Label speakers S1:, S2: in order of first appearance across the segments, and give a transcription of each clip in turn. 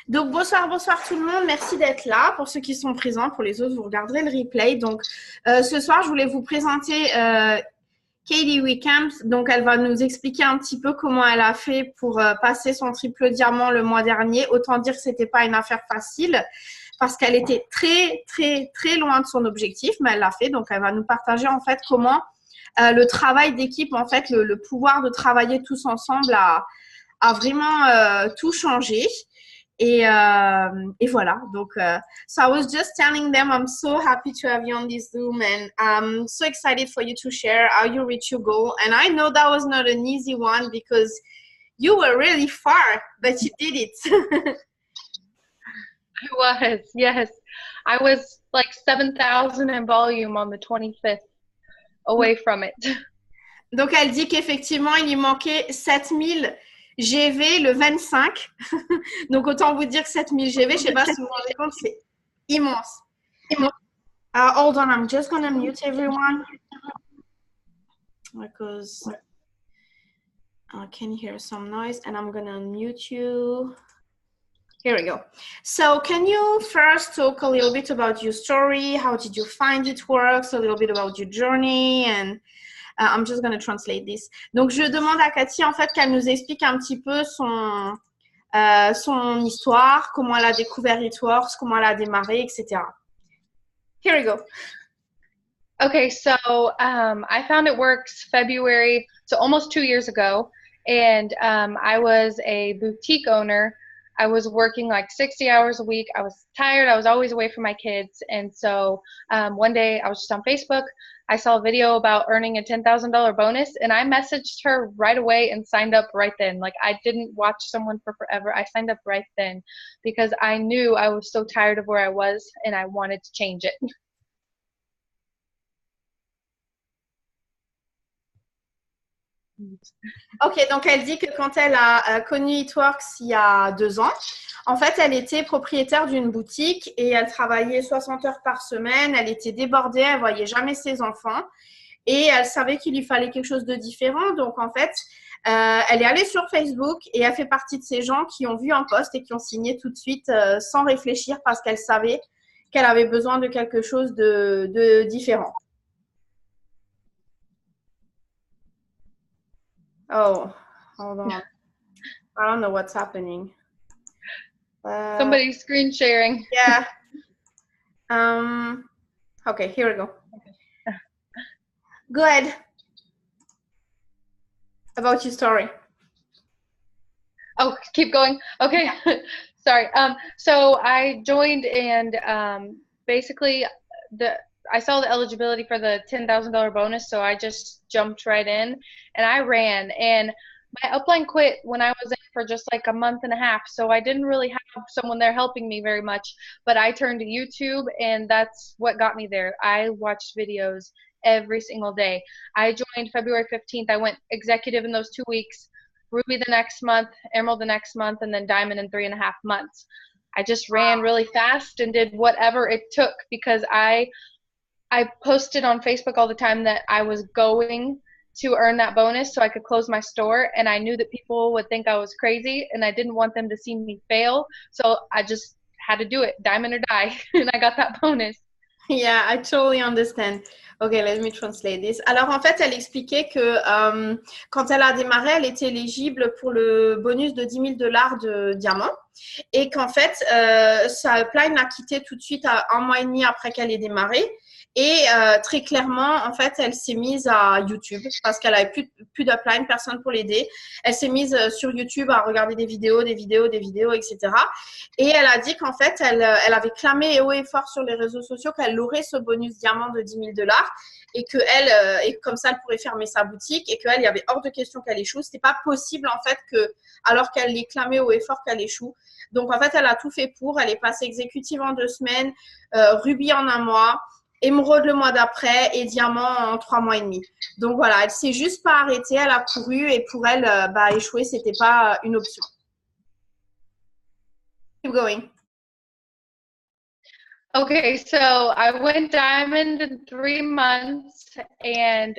S1: Donc, bonsoir, bonsoir tout le monde. Merci d'être là. Pour ceux qui sont présents, pour les autres, vous regarderez le replay. Donc, ce soir, je voulais vous présenter Katie Wickham. Donc, elle va nous expliquer un petit peu comment elle a fait pour passer son triple diamant le mois dernier. Autant dire que c'était pas une affaire facile parce qu'elle était très, très, très loin de son objectif, mais elle l'a fait. Donc, elle va nous partager en fait comment le travail d'équipe, en fait, le pouvoir de travailler tous ensemble a vraiment tout changé. Et voilà. Donc, so I was just telling them I'm so happy to have you on this Zoom and I'm so excited for you to share how you reach your goal. And I know that was not an easy one because you were really far, but you did it.
S2: I was, yes. I was like 7,000 in volume on the 25th, away from it.
S1: Donc, elle dit qu'effectivement, il lui manquait 7000 GV le 25. Donc, autant vous dire que 7000 GV, je ne sais pas si vous vous rendez compte, c'est immense. Hold on, I'm just going to mute everyone because I can hear some noise and I'm going to unmute you. Here we go. So can you first talk a little bit about your story? How did you find it works? A little bit about your journey and I'm just going to translate this. Donc, je demande à Cathy, en fait, qu'elle nous explique un petit peu son histoire, comment elle a découvert It Works, comment elle a démarré, etc. Here we go.
S2: Okay, so I found It Works February, so almost 2 years ago, and I was a boutique owner. I was working like 60 hours a week. I was tired. I was always away from my kids. And so one day I was just on Facebook. I saw a video about earning a $10,000 bonus, and I messaged her right away and signed up right then. Like, I didn't watch someone for forever. I signed up right then because I knew I was so tired of where I was and I wanted to change it.
S1: Ok, donc elle dit que quand elle a connu It Works il y a 2 ans, en fait, elle était propriétaire d'une boutique et elle travaillait 60 heures par semaine. Elle était débordée, elle voyait jamais ses enfants et elle savait qu'il lui fallait quelque chose de différent. Donc, en fait, elle est allée sur Facebook et elle fait partie de ces gens qui ont vu un post et qui ont signé tout de suite sans réfléchir parce qu'elle savait qu'elle avait besoin de quelque chose de différent. Oh, hold on. I don't know what's happening.
S2: Somebody's screen sharing.
S1: Yeah. Okay, here we go. Go ahead. About your story.
S2: Oh, keep going. Okay. Yeah. Sorry. So I joined and basically I saw the eligibility for the $10,000 bonus, so I just jumped right in and I ran. And my upline quit when I was in for just like a month and a half, so I didn't really have someone there helping me very much. But I turned to YouTube, and that's what got me there. I watched videos every single day. I joined February 15th. I went executive in those 2 weeks, Ruby the next month, Emerald the next month, and then Diamond in 3.5 months. I just ran really fast and did whatever it took because I posted on Facebook all the time that I was going to earn that bonus so I could close my store, and I knew that people would think I was crazy and I didn't want them to see me fail, so I just had to do it, diamond or die, and I got that bonus.
S1: Yeah, I totally understand. Okay, let me translate this. Alors, en fait, elle expliquait que quand elle a démarré, elle était éligible pour le bonus de $10,000 de diamant et qu'en fait, sa upline l'a quittée tout de suite à 1 mois et demi après qu'elle ait démarré. Et très clairement, en fait, elle s'est mise à YouTube parce qu'elle n'avait plus d'upline, personne pour l'aider. Elle s'est mise sur YouTube à regarder des vidéos, etc. Et elle a dit qu'en fait, elle avait clamé haut et fort sur les réseaux sociaux qu'elle aurait ce bonus diamant de $10,000 et qu'elle, et comme ça, elle pourrait fermer sa boutique et qu'elle, il y avait hors de question qu'elle échoue. C'était pas possible, en fait, que, alors qu'elle l'ait clamé haut et fort qu'elle échoue. Donc, en fait, elle a tout fait pour. Elle est passée exécutive en 2 semaines, Ruby en 1 mois. Émeraude le mois d'après et diamant en 3 mois et demi. Donc voilà, elle s'est juste pas arrêtée, elle a couru et pour elle, échouer, c'était pas une option. Keep going.
S2: Okay, so I went diamond in 3 months, and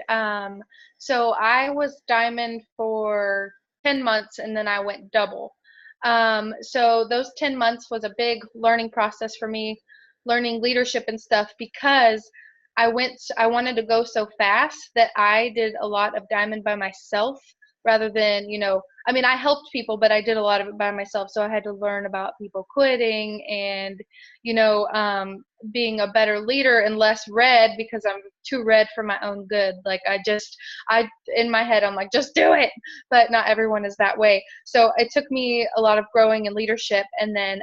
S2: so I was diamond for 10 months, and then I went double. So those 10 months was a big learning process for me, learning leadership and stuff, because I wanted to go so fast that I did a lot of diamond by myself rather than, I mean, I helped people, but I did a lot of it by myself. So I had to learn about people quitting and, being a better leader and less red, because I'm too red for my own good. Like in my head, I'm like, just do it. But not everyone is that way. So it took me a lot of growing in leadership. And then,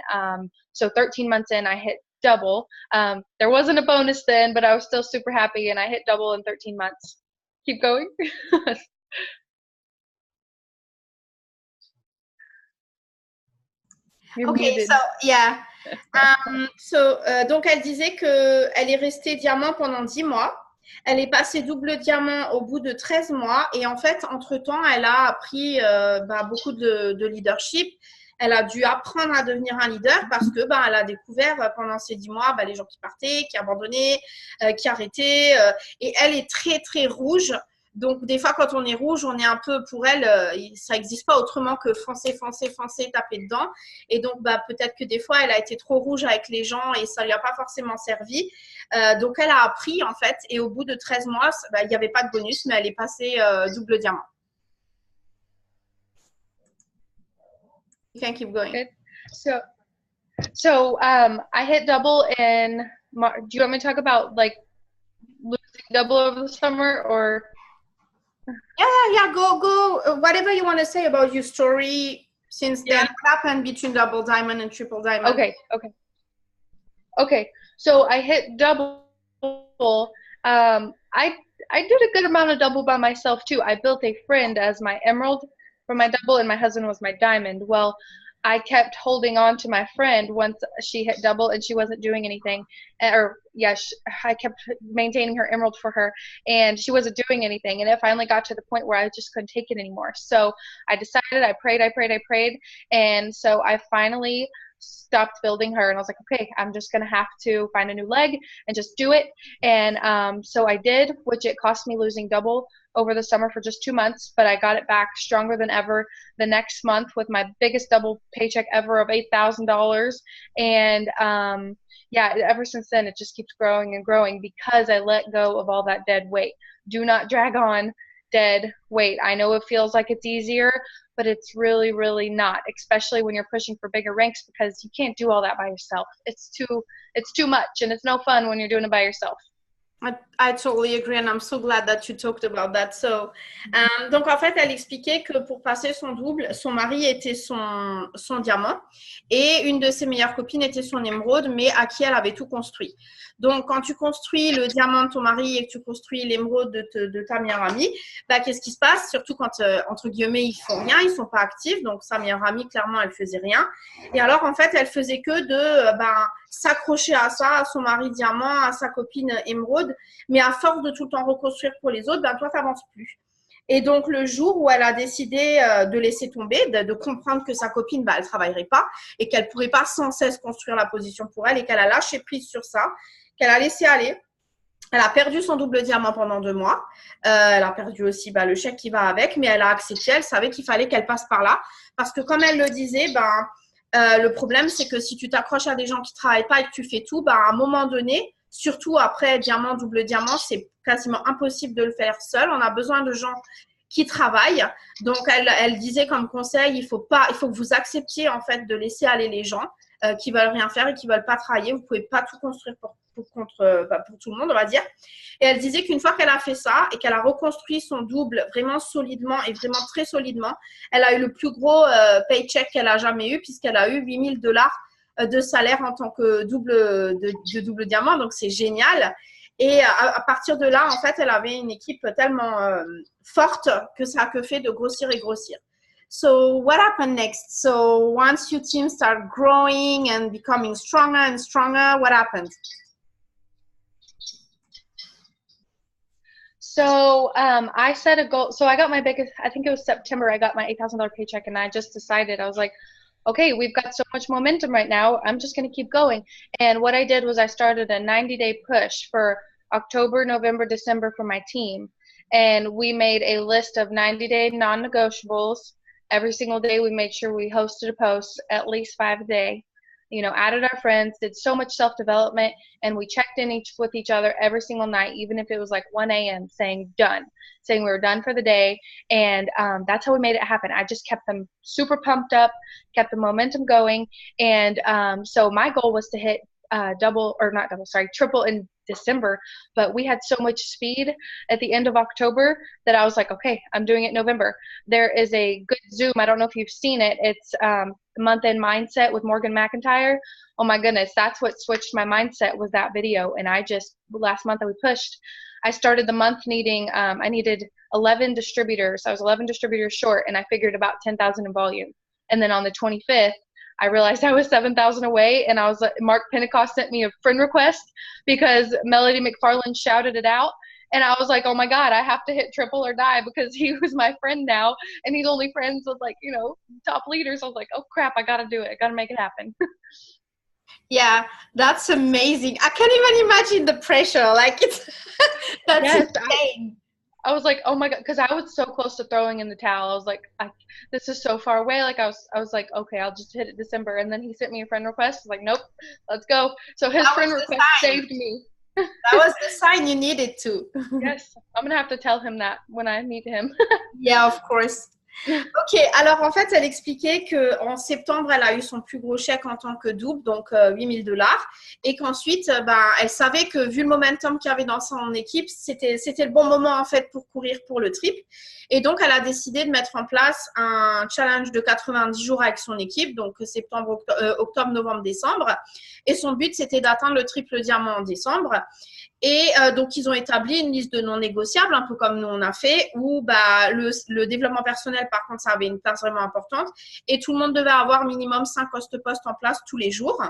S2: so 13 months in, I hit double. There wasn't a bonus then, but I was still super happy, and I hit double in 13 months. Keep going. You're
S1: Ok,
S2: muted.
S1: so, yeah. Donc, elle disait qu'elle est restée diamant pendant 10 mois. Elle est passée double diamant au bout de 13 mois. Et en fait, entre-temps, elle a appris beaucoup de leadership. Elle a dû apprendre à devenir un leader parce que elle a découvert pendant ces 10 mois les gens qui partaient, qui abandonnaient, qui arrêtaient. Et elle est très, très rouge. Donc, des fois, quand on est rouge, on est un peu, pour elle, ça n'existe pas autrement que foncer, foncer, foncer, taper dedans. Et donc, peut-être que des fois, elle a été trop rouge avec les gens et ça ne lui a pas forcément servi. Donc, elle a appris, en fait. Et au bout de 13 mois, il n'y avait pas de bonus, mais elle est passée double diamant. You can keep going.
S2: Good. So I hit double in March. Do you want me to talk about like losing double over the summer, or?
S1: Yeah. Go. Whatever you want to say about your story since then. What happened between double diamond and triple diamond?
S2: Okay. So I hit double. I did a good amount of double by myself too. I built a friend as my emerald for my double, and my husband was my diamond. Well, I kept holding on to my friend once she hit double and she wasn't doing anything. I kept maintaining her emerald for her, and she wasn't doing anything. And it finally got to the point where I just couldn't take it anymore. So I decided, I prayed. And so I finally stopped building her, and I was like, okay, I'm just going to have to find a new leg and just do it. And so I did, which it cost me losing double over the summer for just 2 months, but I got it back stronger than ever the next month with my biggest double paycheck ever of $8,000. And ever since then, it just keeps growing and growing because I let go of all that dead weight. Do not drag on dead weight. I know it feels like it's easier, but it's really, really not, especially when you're pushing for bigger ranks, because you can't do all that by yourself. It's too much, and it's no fun when you're doing it by yourself.
S1: I totally agree, and I'm so glad that you talked about that. So, donc en fait, elle expliquait que pour passer son double, son mari était son diamant et une de ses meilleures copines était son émeraude, mais à qui elle avait tout construit. Donc, quand tu construis le diamant de ton mari et que tu construis l'émeraude de ta meilleure amie, qu'est-ce qui se passe? Surtout quand, entre guillemets, ils font rien, ils sont pas actifs. Donc, sa meilleure amie, clairement, elle faisait rien. Et alors, en fait, elle faisait que de s'accrocher à ça, à son mari diamant, à sa copine émeraude. Mais à force de tout le temps reconstruire pour les autres, toi, tu n'avances plus. Et donc, le jour où elle a décidé de laisser tomber, de comprendre que sa copine, elle ne travaillerait pas et qu'elle ne pourrait pas sans cesse construire la position pour elle et qu'elle a lâché prise sur ça, qu'elle a laissé aller. Elle a perdu son double diamant pendant 2 mois. Elle a perdu aussi le chèque qui va avec, mais elle a accepté. Elle savait qu'il fallait qu'elle passe par là. Parce que comme elle le disait, le problème, c'est que si tu t'accroches à des gens qui ne travaillent pas et que tu fais tout, à un moment donné, surtout après diamant, double diamant, c'est quasiment impossible de le faire seul. On a besoin de gens qui travaillent. Donc, elle disait comme conseil, il faut que vous acceptiez en fait de laisser aller les gens qui veulent rien faire et qui veulent pas travailler. Vous pouvez pas tout construire pour tout le monde, on va dire. Et elle disait qu'une fois qu'elle a fait ça et qu'elle a reconstruit son double vraiment solidement et vraiment très solidement, elle a eu le plus gros paycheck qu'elle a jamais eu, puisqu'elle a eu $8,000 de salaire en tant que double diamant. Donc, c'est génial. Et à partir de là, en fait, elle avait une équipe tellement forte que ça a que fait de grossir et grossir. So what happened next? So once your team started growing and becoming stronger and stronger, what happened?
S2: So I set a goal. So I got my biggest, I think it was September, I got my $8,000 paycheck, and I just decided, I was like, okay, we've got so much momentum right now, I'm just going to keep going. And what I did was I started a 90-day push for October, November, December for my team. And we made a list of 90-day non-negotiables Every single day we made sure we hosted a post at least 5 a day, you know, added our friends, did so much self-development, and we checked in with each other every single night, even if it was like 1 a.m. saying we were done for the day. And that's how we made it happen. I just kept them super pumped up, kept the momentum going. And so my goal was to hit triple in December, but we had so much speed at the end of October that I was like, okay, I'm doing it November. There is a good Zoom. I don't know if you've seen it. It's Month-End Mindset with Morgan McIntyre. Oh my goodness, that's what switched my mindset, was that video. And last month I started the month needing, I needed 11 distributors. I was 11 distributors short, and I figured about 10,000 in volume. And then on the 25th, I realized I was 7,000 away, and I was like, Mark Pentecost sent me a friend request because Melody McFarland shouted it out. And I was like, oh my God, I have to hit triple or die, because he was my friend now, and he's only friends with, like, you know, top leaders. I was like, oh crap, I got to do it. I got to make it happen.
S1: Yeah, that's amazing. I can't even imagine the pressure. Like, it's that's
S2: Yes,
S1: insane.
S2: I was like, oh my God, because I was so close to throwing in the towel. I was like, this is so far away. Like I was like, okay, I'll just hit it December. And then he sent me a friend request. I was like, nope, let's go. So his friend request saved me.
S1: That was the sign you needed to.
S2: Yes, I'm gonna have to tell him that when I meet him.
S1: Yeah, of course. Ok, alors en fait, elle expliquait qu'en septembre, elle a eu son plus gros chèque en tant que double, donc $8,000, et qu'ensuite, elle savait que vu le momentum qu'il y avait dans son équipe, c'était le bon moment en fait pour courir pour le triple. Et donc, elle a décidé de mettre en place un challenge de 90 jours avec son équipe, donc septembre, octobre, novembre, décembre. Et son but, c'était d'atteindre le triple diamant en décembre. Et donc, ils ont établi une liste de non négociables, un peu comme nous on a fait, où le développement personnel, par contre, ça avait une place vraiment importante. Et tout le monde devait avoir minimum 5 posts en place tous les jours.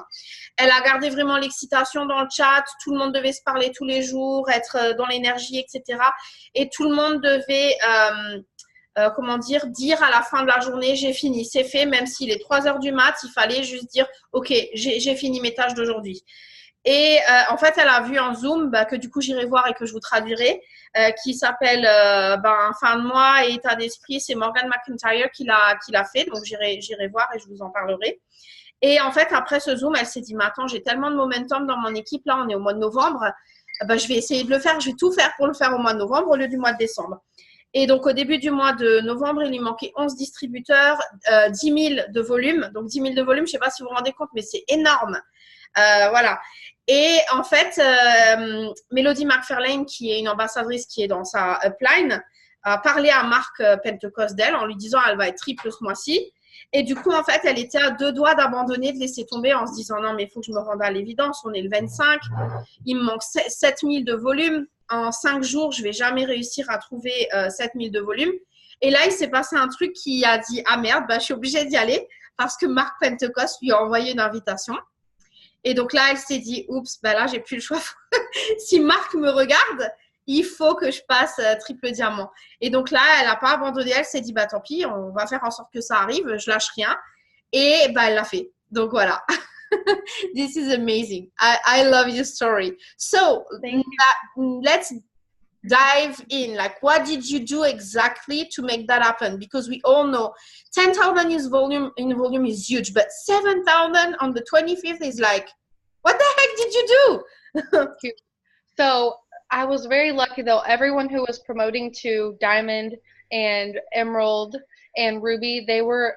S1: Elle a gardé vraiment l'excitation dans le chat. Tout le monde devait se parler tous les jours, être dans l'énergie, etc. Et tout le monde devait, dire à la fin de la journée, j'ai fini, c'est fait. Même s'il est 3 heures du mat, il fallait juste dire, OK, j'ai fini mes tâches d'aujourd'hui. Et en fait, elle a vu en Zoom que du coup, j'irai voir et que je vous traduirai, qui s'appelle Fin de mois et état d'esprit. C'est Morgan McIntyre qui l'a fait. Donc, j'irai voir et je vous en parlerai. Et en fait, après ce Zoom, elle s'est dit, mais attends, j'ai tellement de momentum dans mon équipe. Là, on est au mois de novembre. Je vais essayer de le faire. Je vais tout faire pour le faire au mois de novembre au lieu du mois de décembre. Et donc, au début du mois de novembre, il lui manquait 11 distributeurs, 10 000 de volume. Donc, 10 000 de volume, je ne sais pas si vous vous rendez compte, mais c'est énorme. Voilà. Et en fait, Melody McFarlane, qui est une ambassadrice qui est dans sa upline, a parlé à Mark Pentecost d'elle en lui disant elle va être triple ce mois-ci. Et du coup, en fait, elle était à 2 doigts d'abandonner, de laisser tomber en se disant non, mais il faut que je me rende à l'évidence. On est le 25, il me manque 7000 de volume. En 5 jours, je ne vais jamais réussir à trouver 7000 de volume. Et là, il s'est passé un truc qui a dit ah merde, je suis obligée d'y aller parce que Mark Pentecost lui a envoyé une invitation. Et donc là, elle s'est dit, oups, là, j'ai plus le choix. Si Marc me regarde, il faut que je passe triple diamant. Et donc là, elle n'a pas abandonné. Elle s'est dit, tant pis, on va faire en sorte que ça arrive. Je lâche rien. Et elle l'a fait. Donc voilà. This is amazing. I love your story. So let's dive in. Like, what did you do exactly to make that happen? Because we all know 10,000 in volume is huge, but 7,000 on the 25th is like, what the heck did you do?
S2: So I was very lucky though. Everyone who was promoting to Diamond and Emerald and Ruby,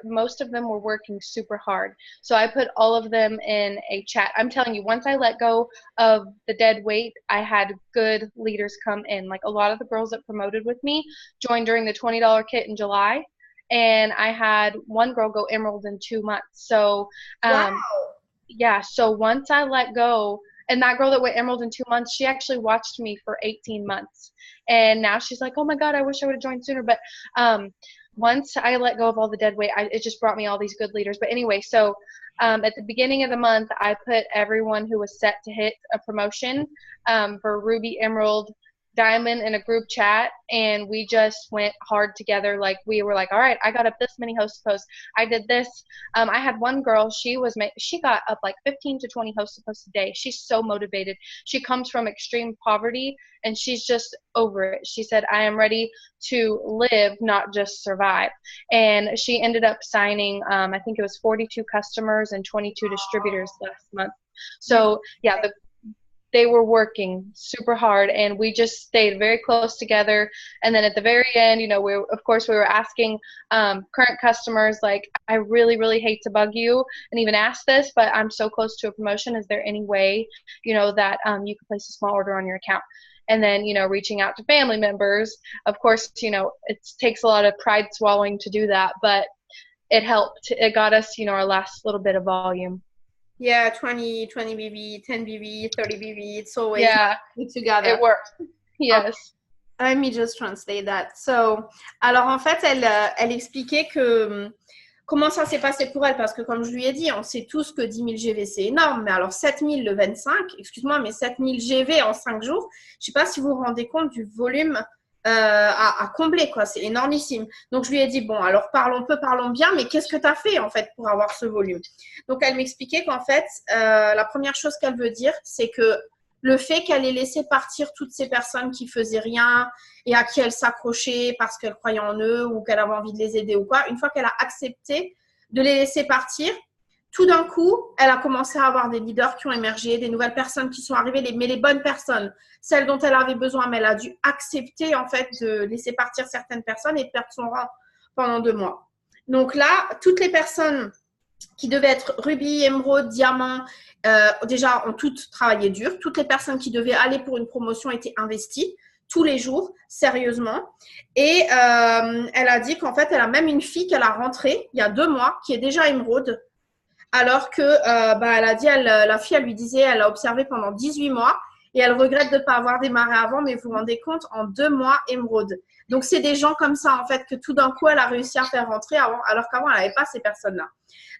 S2: most of them were working super hard. So I put all of them in a chat. I'm telling you, once I let go of the dead weight, I had good leaders come in. Like a lot of the girls that promoted with me joined during the $20 kit in July. And I had one girl go Emerald in 2 months. So,
S1: wow.
S2: Yeah. So once I let go, and that girl that went Emerald in 2 months, she actually watched me for 18 months. And now she's like, oh my God, I wish I would have joined sooner. But, once I let go of all the dead weight, it just brought me all these good leaders. But anyway, so at the beginning of the month, I put everyone who was set to hit a promotion for Ruby, Emerald, Diamond in a group chat, and we just went hard together. Like, we were like, all right, I got up this many host posts. I did this. I had one girl, she got up like 15 to 20 host posts a day. She's so motivated. She comes from extreme poverty, and she's just over it. She said, I am ready to live, not just survive. And she ended up signing, I think it was 42 customers and 22 distributors last month. So yeah, they were working super hard, and we just stayed very close together. And then at the very end, we were asking current customers, like, I really, really hate to bug you and even ask this, but I'm so close to a promotion. Is there any way, that you could place a small order on your account? And then, reaching out to family members. Of course, it takes a lot of pride swallowing to do that, but it helped. It got us, our last little bit of volume.
S1: Yeah, 20 BV, 10 BV, 30 BV. It's always together.
S2: It works. Yes.
S1: Okay. Let me just translate that. So, alors en fait, elle expliquait que comment ça s'est passé pour elle, parce que comme je lui ai dit, on sait tous que 10 000 GV c'est énorme, mais alors 7 000 le 25, excuse-moi, mais 7 000 GV en 5 jours, je ne sais pas si vous vous rendez compte du volume à combler, quoi. C'est énormissime. Donc, je lui ai dit, bon, alors parlons bien, mais qu'est-ce que tu as fait, en fait, pour avoir ce volume? Donc, elle m'expliquait qu'en fait, la première chose qu'elle veut dire, c'est que le fait qu'elle ait laissé partir toutes ces personnes qui faisaient rien et à qui elle s'accrochait parce qu'elle croyait en eux ou qu'elle avait envie de les aider ou quoi, une fois qu'elle a accepté de les laisser partir, tout d'un coup, elle a commencé à avoir des leaders qui ont émergé, des nouvelles personnes qui sont arrivées, mais les bonnes personnes, celles dont elle avait besoin, mais elle a dû accepter en fait de laisser partir certaines personnes et de perdre son rang pendant 2 mois. Donc là, toutes les personnes qui devaient être rubis, émeraude, diamant, déjà ont toutes travaillé dur. Toutes les personnes qui devaient aller pour une promotion étaient investies tous les jours, sérieusement. Et elle a dit qu'en fait, elle a même une fille qu'elle a rentrée il y a 2 mois, qui est déjà émeraude. Alors que, elle a dit, la fille, elle lui disait, elle l'a observé pendant 18 mois et elle regrette de ne pas avoir démarré avant, mais vous vous rendez compte, en 2 mois, émeraude. Donc, c'est des gens comme ça, en fait, que tout d'un coup, elle a réussi à faire rentrer alors qu'avant, elle n'avait pas ces personnes-là.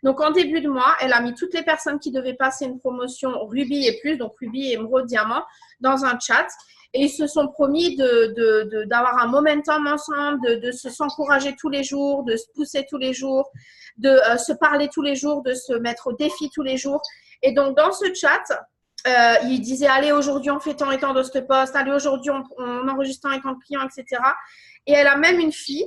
S1: Donc, en début de mois, elle a mis toutes les personnes qui devaient passer une promotion rubis et plus, donc rubis, émeraude, diamant, dans un chat. Et ils se sont promis d'avoir un momentum ensemble, de s'encourager tous les jours, de se pousser tous les jours, de se parler tous les jours, de se mettre au défi tous les jours. Et donc, dans ce chat, il disait, allez, aujourd'hui, on fait tant et tant de ce poste, allez, aujourd'hui, on enregistre tant et tant de clients, etc. Et elle a même une fille,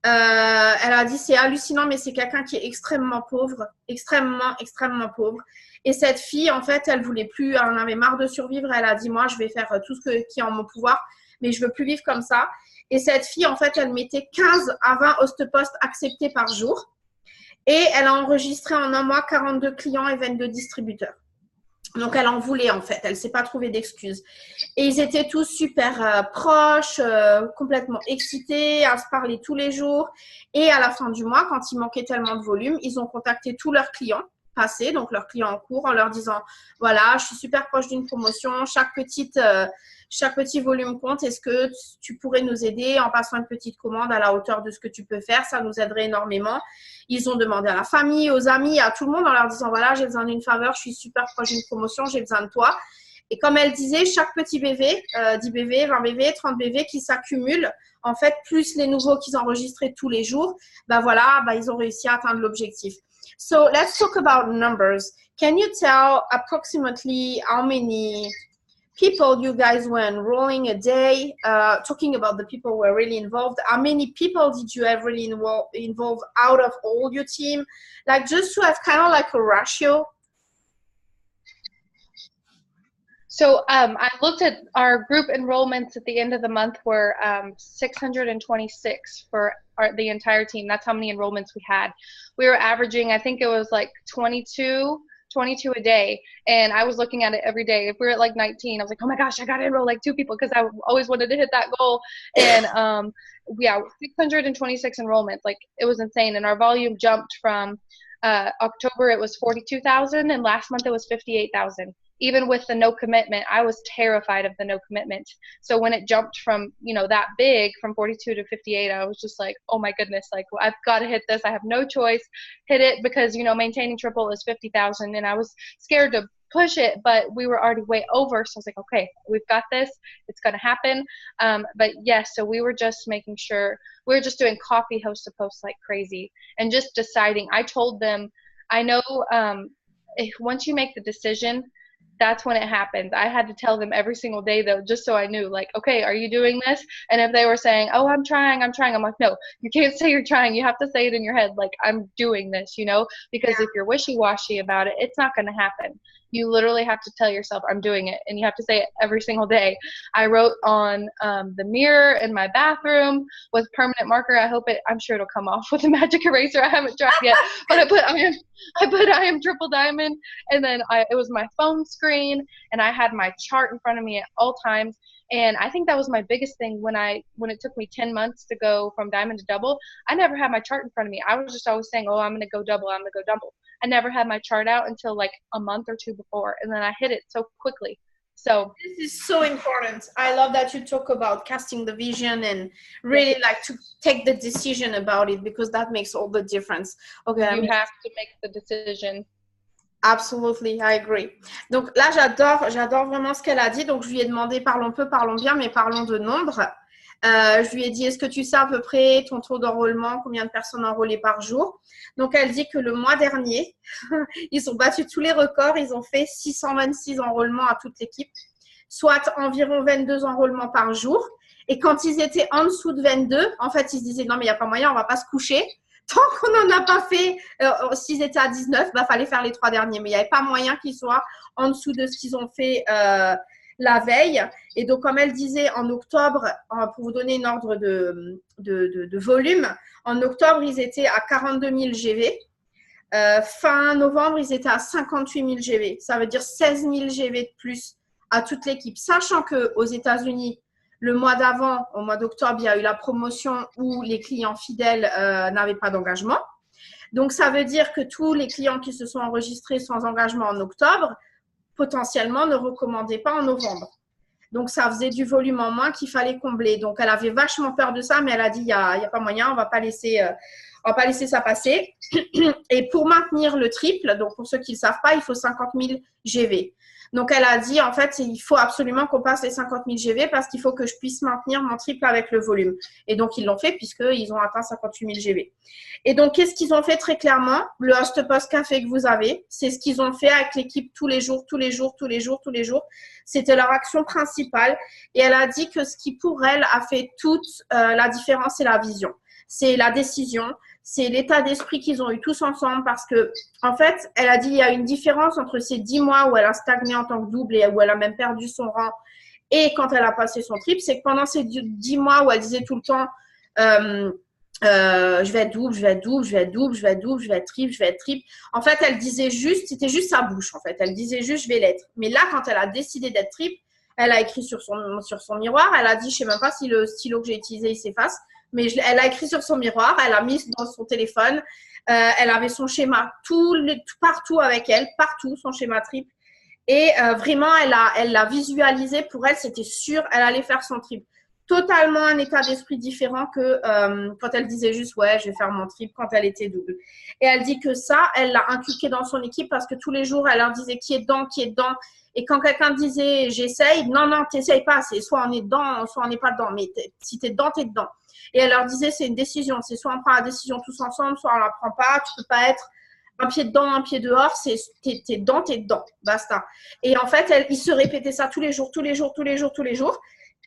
S1: elle a dit, c'est hallucinant, mais c'est quelqu'un qui est extrêmement pauvre, extrêmement, extrêmement pauvre. Et cette fille, en fait, elle voulait plus, elle en avait marre de survivre. Elle a dit, moi, je vais faire tout ce qui est en mon pouvoir, mais je veux plus vivre comme ça. Et cette fille, en fait, elle mettait 15 à 20 host-posts acceptés par jour. Et elle a enregistré en un mois 42 clients et 22 distributeurs. Donc, elle en voulait, en fait. Elle ne s'est pas trouvée d'excuses. Et ils étaient tous super proches, complètement excités, à se parler tous les jours. Et à la fin du mois, quand il manquait tellement de volume, ils ont contacté tous leurs clients passés, donc leurs clients en cours, en leur disant, voilà, je suis super proche d'une promotion, chaque petit volume compte. Est-ce que tu pourrais nous aider en passant une petite commande à la hauteur de ce que tu peux faire? Ça nous aiderait énormément. Ils ont demandé à la famille, aux amis, à tout le monde en leur disant, voilà, j'ai besoin d'une faveur, je suis super proche d'une promotion, j'ai besoin de toi. Et comme elle disait, chaque petit BV, 10 BV, 20 BV, 30 BV qui s'accumulent, en fait, plus les nouveaux qu'ils enregistraient tous les jours, ils ont réussi à atteindre l'objectif. So let's talk about numbers. Can you tell approximately how many people you guys were enrolling a day? Talking about the people who were really involved, how many people did you have really involve out of all your team? Like, just to have kind of like a ratio.
S2: So I looked at our group enrollments at the end of the month were 626 for the entire team. That's how many enrollments we had. We were averaging, I think it was like 22 a day, and I was looking at it every day. If we were at like 19, I was like, oh my gosh, I gotta enroll like 2 people, because I always wanted to hit that goal. And 626 enrollments, like, it was insane. And our volume jumped from October, it was 42,000, and last month it was 58,000. Even with the no commitment, I was terrified of the no commitment. So when it jumped from, that big, from 42 to 58, I was just like, oh my goodness, like, I've got to hit this. I have no choice. Hit it, because, maintaining triple is 50,000. And I was scared to push it, but we were already way over. So I was like, okay, we've got this. It's going to happen. But yes, so we were just making sure we were just doing copy host to post like crazy and just deciding. I told them, I know if once you make the decision, that's when it happens. I had to tell them every single day though, just so I knew, like, okay, are you doing this? And if they were saying, oh, I'm trying, I'm like, no, you can't say you're trying. You have to say it in your head, like, I'm doing this, you know, because if you're wishy-washy about it, it's not going to happen. You literally have to tell yourself, I'm doing it. And you have to say it every single day. I wrote on the mirror in my bathroom with permanent marker. I'm sure it'll come off with a magic eraser. I haven't tried yet, but I put I am triple diamond. And then it was my phone screen, and I had my chart in front of me at all times. And I think that was my biggest thing when it took me 10 months to go from diamond to double. I never had my chart in front of me. I was just always saying, oh, I'm going to go double. I'm going to go double. I never had my chart out until like a month or two before, and then I hit it so quickly. So
S1: this is so important. I love that you talk about casting the vision and really like to take the decision about it, because that makes all the difference. Okay,
S2: you have to make the decision.
S1: Absolutely, I agree. Donc là, j'adore vraiment ce qu'elle a dit. Donc je lui ai demandé, parlons peu, parlons bien, mais parlons de nombre. Je lui ai dit, est-ce que tu sais à peu près ton taux d'enrôlement, combien de personnes enrôlées par jour? Donc elle dit que le mois dernier, ils ont battu tous les records. Ils ont fait 626 enrôlements à toute l'équipe, soit environ 22 enrôlements par jour. Et quand ils étaient en dessous de 22, en fait, ils se disaient, non, mais il n'y a pas moyen, on ne va pas se coucher. Tant qu'on n'en a pas fait, s'ils étaient à 19, il fallait faire les 3 derniers. Mais il n'y avait pas moyen qu'ils soient en dessous de ce qu'ils ont fait la veille. Et donc, comme elle disait, en octobre, pour vous donner une ordre de volume, en octobre, ils étaient à 42 000 GV. Fin novembre, ils étaient à 58 000 GV. Ça veut dire 16 000 GV de plus à toute l'équipe. Sachant qu'aux États-Unis, le mois d'avant, au mois d'octobre, il y a eu la promotion où les clients fidèles n'avaient pas d'engagement. Donc, ça veut dire que tous les clients qui se sont enregistrés sans engagement en octobre, potentiellement, ne recommandaient pas en novembre. Donc, ça faisait du volume en moins qu'il fallait combler. Donc, elle avait vachement peur de ça, mais elle a dit, il n'y a pas moyen, on ne va pas laisser ça passer. Et pour maintenir le triple, donc pour ceux qui ne le savent pas, il faut 50 000 GV. Donc, elle a dit, en fait, il faut absolument qu'on passe les 50 000 GV parce qu'il faut que je puisse maintenir mon triple avec le volume. Et donc, ils l'ont fait puisqu'ils ont atteint 58 000 GV. Et donc, qu'est-ce qu'ils ont fait très clairement? Le Host Post Café que vous avez, c'est ce qu'ils ont fait avec l'équipe tous les jours. C'était leur action principale. Et elle a dit que ce qui, pour elle, a fait toute la différence, c'est la vision. C'est la décision. C'est l'état d'esprit qu'ils ont eu tous ensemble parce que, en fait, elle a dit il y a une différence entre ces 10 mois où elle a stagné en tant que double et où elle a même perdu son rang et quand elle a passé son triple, c'est que pendant ces 10 mois où elle disait tout le temps je vais être double, je vais être double, je vais être double, je vais être double, je vais être triple, je vais être triple. En fait, elle disait juste, c'était juste sa bouche en fait. Elle disait juste je vais l'être. Mais là, quand elle a décidé d'être triple, elle a écrit sur son miroir, elle a dit, je sais même pas si le stylo que j'ai utilisé il s'efface. Mais elle a écrit sur son miroir, elle a mis dans son téléphone, elle avait son schéma partout avec elle, partout, son schéma triple. Et vraiment, elle l'a visualisé. Pour elle, c'était sûr, elle allait faire son triple. Totalement un état d'esprit différent que quand elle disait juste, ouais, je vais faire mon triple quand elle était double. Et elle dit que ça, elle l'a inculqué dans son équipe parce que tous les jours, elle leur disait qui est dedans, qui est dedans. Et quand quelqu'un disait, j'essaye, non, t'essayes pas. C'est soit on est dedans, soit on n'est pas dedans. Mais si t'es dedans, t'es dedans. Et elle leur disait, c'est une décision. C'est soit on prend la décision tous ensemble, soit on la prend pas. Tu peux pas être un pied dedans, un pied dehors. T'es dedans, t'es dedans. Basta. Et en fait, il se répétait ça tous les jours.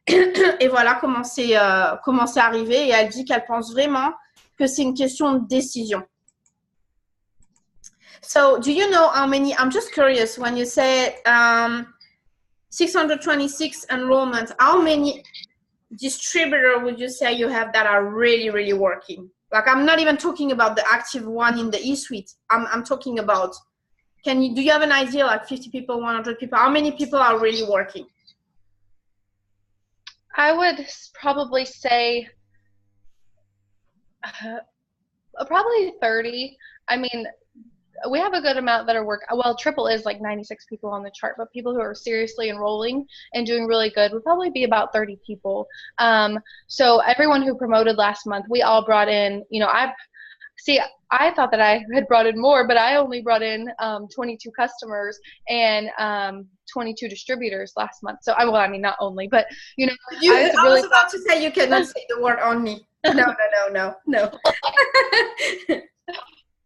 S1: Et voilà comment c'est arrivé. Et elle dit qu'elle pense vraiment que c'est une question de décision. So, do you know how many, I'm just curious, when you say 626 enrollment, how many distributor would you say you have that are really, really working? Like, I'm not even talking about the active one in the e-suite. I'm talking about, do you have an idea, like 50 people, 100 people? How many people are really working?
S2: I would probably say probably 30. I mean, we have a good amount that are well, triple is like 96 people on the chart, but people who are seriously enrolling and doing really good would probably be about 30 people. So everyone who promoted last month, we all brought in, See, I thought that I had brought in more, but I only brought in 22 customers and 22 distributors last month. So well, I mean, not only, but you know,
S1: I was about to say you cannot say the word only. No.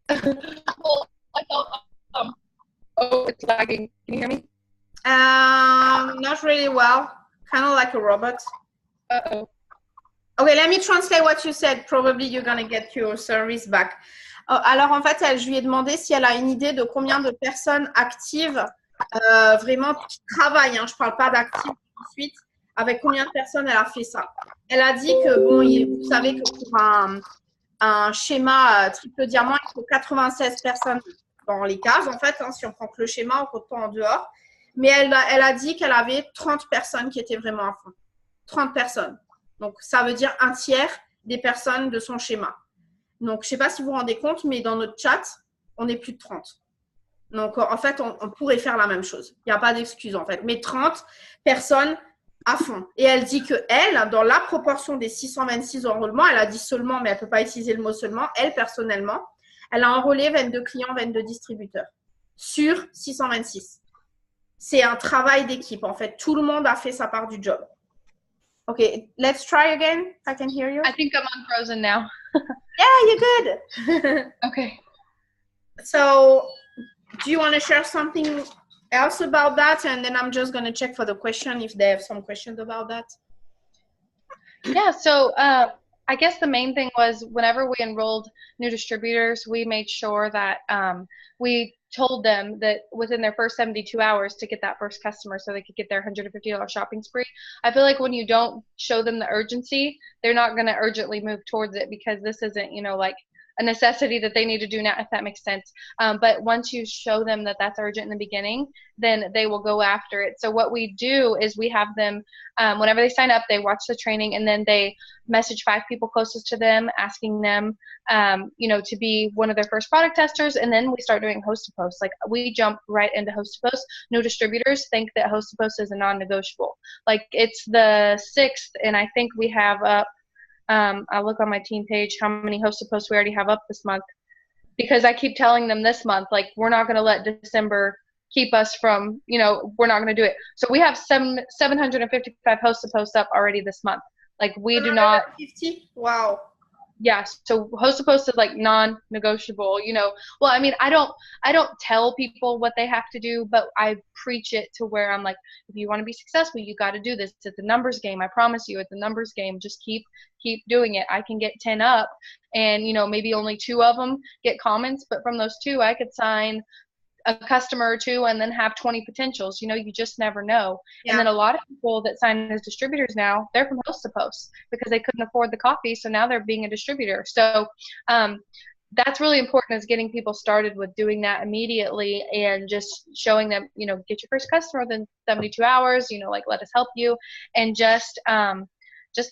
S2: Well, I thought, oh, it's lagging. Can you hear me?
S1: Not really well. Kind of like a robot.
S2: Uh-oh.
S1: Okay, let me translate what you said. Probably you're going to get your service back. Alors, en fait, je lui ai demandé si elle a une idée de combien de personnes actives, vraiment qui travaillent, hein, je ne parle pas d'actives ensuite, avec combien de personnes elle a fait ça. Elle a dit que, bon, vous savez que pour un schéma triple diamant, il faut 96 personnes dans les cases, en fait, hein, si on prend que le schéma, on ne compte pas en dehors. Mais elle a dit qu'elle avait 30 personnes qui étaient vraiment à fond. 30 personnes. Donc, ça veut dire un tiers des personnes de son schéma. Donc, je ne sais pas si vous vous rendez compte, mais dans notre chat, on est plus de 30. Donc, en fait, on pourrait faire la même chose. Il n'y a pas d'excuse, en fait. Mais 30 personnes à fond. Et elle dit qu'elle, dans la proportion des 626 enrôlements, elle a dit seulement, mais elle ne peut pas utiliser le mot seulement, elle, personnellement, elle a enrôlé 22 clients, 22 distributeurs sur 626. C'est un travail d'équipe, en fait. Tout le monde a fait sa part du job. Okay, let's try again. I can hear you.
S2: I think I'm unfrozen now.
S1: Yeah, you're good.
S2: Okay.
S1: So, do you want to share something else about that? And then I'm just going to check for the question if they have some questions about that.
S2: Yeah, so I guess the main thing was whenever we enrolled new distributors, we made sure that we told them that within their first 72 hours to get that first customer so they could get their $150 shopping spree. I feel like when you don't show them the urgency, they're not going to urgently move towards it because this isn't, you know, like a necessity that they need to do now, if that makes sense. But once you show them that that's urgent in the beginning, then they will go after it. So what we do is we have them, whenever they sign up, they watch the training and then they message 5 people closest to them, asking them, you know, to be one of their first product testers. And then we start doing host to post. Like we jump right into host to post. New distributors think that host to post is a non-negotiable. Like it's the 6th, and I think we have up, I'll look on my team page how many host to posts we already have up this month, because I keep telling them this month, like, we're not going to let December keep us from, you know, we're not going to do it. So we have 755 host to posts up already this month. Like we do not.
S1: 50? Wow.
S2: Yeah, so host to post is like non-negotiable, you know. Well, I mean, I don't tell people what they have to do, but I preach it to where I'm like, if you want to be successful, you got to do this. It's a numbers game. I promise you, it's a numbers game. Just keep doing it. I can get 10 up and, you know, maybe only 2 of them get comments, but from those 2, I could sign a customer or 2 and then have 20 potentials. You know, you just never know. Yeah. And then a lot of people that sign as distributors now, they're from host to post because they couldn't afford the coffee, so now they're being a distributor. So that's really important, is getting people started with doing that immediately and just showing them, you know, get your first customer within 72 hours, you know, like, let us help you, and just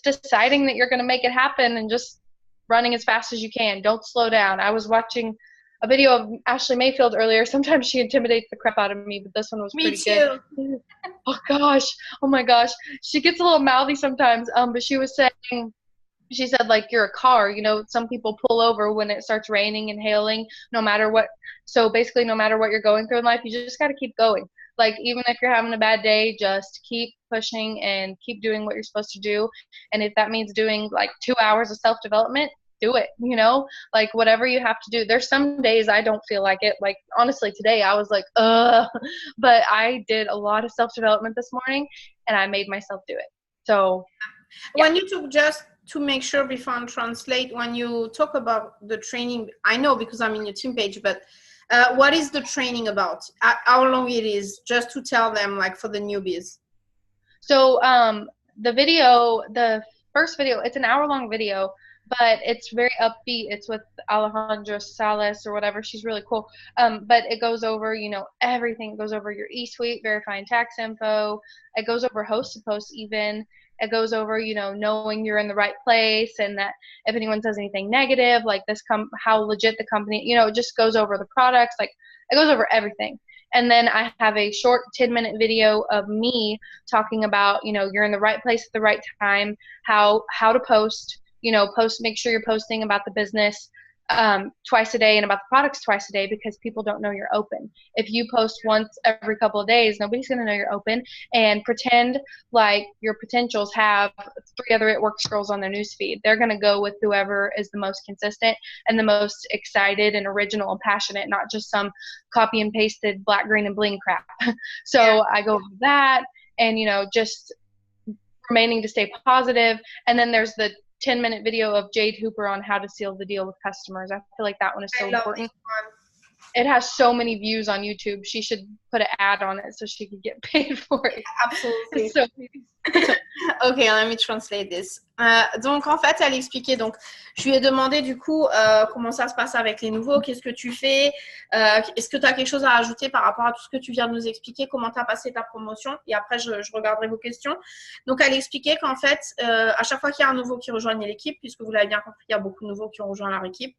S2: deciding that you're going to make it happen and just running as fast as you can. Don't slow down. I was watching a video of Ashley Mayfield earlier. Sometimes she intimidates the crap out of me, but this one was pretty good. Oh gosh. Oh my gosh. She gets a little mouthy sometimes. But she was saying, she said, like, you're a car, you know, some people pull over when it starts raining and hailing, no matter what. So basically, no matter what you're going through in life, you just got to keep going. Like, even if you're having a bad day, just keep pushing and keep doing what you're supposed to do. And if that means doing like 2 hours of self-development, do it, you know, like whatever you have to do. There's some days I don't feel like it. Like, honestly, today I was like, but I did a lot of self-development this morning and I made myself do it. So
S1: yeah. When you took, just to make sure before I translate, when you talk about the training, I know because I'm in your team page, but what is the training about? How long it is, just to tell them, like, for the newbies?
S2: So the video, the first video, it's an hour-long video, but it's very upbeat. It's with Alejandra Salas or whatever. She's really cool. But it goes over, you know, everything. It goes over your eSuite, verifying tax info. It goes over host to post even. It goes over, you know, knowing you're in the right place, and that if anyone says anything negative, like this, how legit the company, you know, it just goes over the products. Like, it goes over everything. And then I have a short 10-minute video of me talking about, you know, you're in the right place at the right time, how to post, you know, make sure you're posting about the business, twice a day and about the products twice a day because people don't know you're open. If you post once every couple of days, nobody's going to know you're open, and pretend like your potentials have 3 other It Works girls on their newsfeed. They're going to go with whoever is the most consistent and the most excited and original and passionate, not just some copy and pasted black, green, and bling crap. So yeah. I go over that and, just remaining to stay positive. And then there's the 10-minute video of Jade Hooper on how to seal the deal with customers. I feel like that one is so important. It has so many views on YouTube. She should put an ad on it so she could get paid for it.
S1: Absolutely.
S2: So,
S1: ok, let me translate this. Donc, en fait, elle expliquait, donc, je lui ai demandé, du coup, comment ça se passe avec les nouveaux, qu'est-ce que tu fais, est-ce que tu as quelque chose à ajouter par rapport à tout ce que tu viens de nous expliquer, comment tu as passé ta promotion, et après, je regarderai vos questions. Donc, elle expliquait qu'en fait, à chaque fois qu'il y a un nouveau qui rejoigne l'équipe, puisque vous l'avez bien compris, il y a beaucoup de nouveaux qui ont rejoint leur équipe,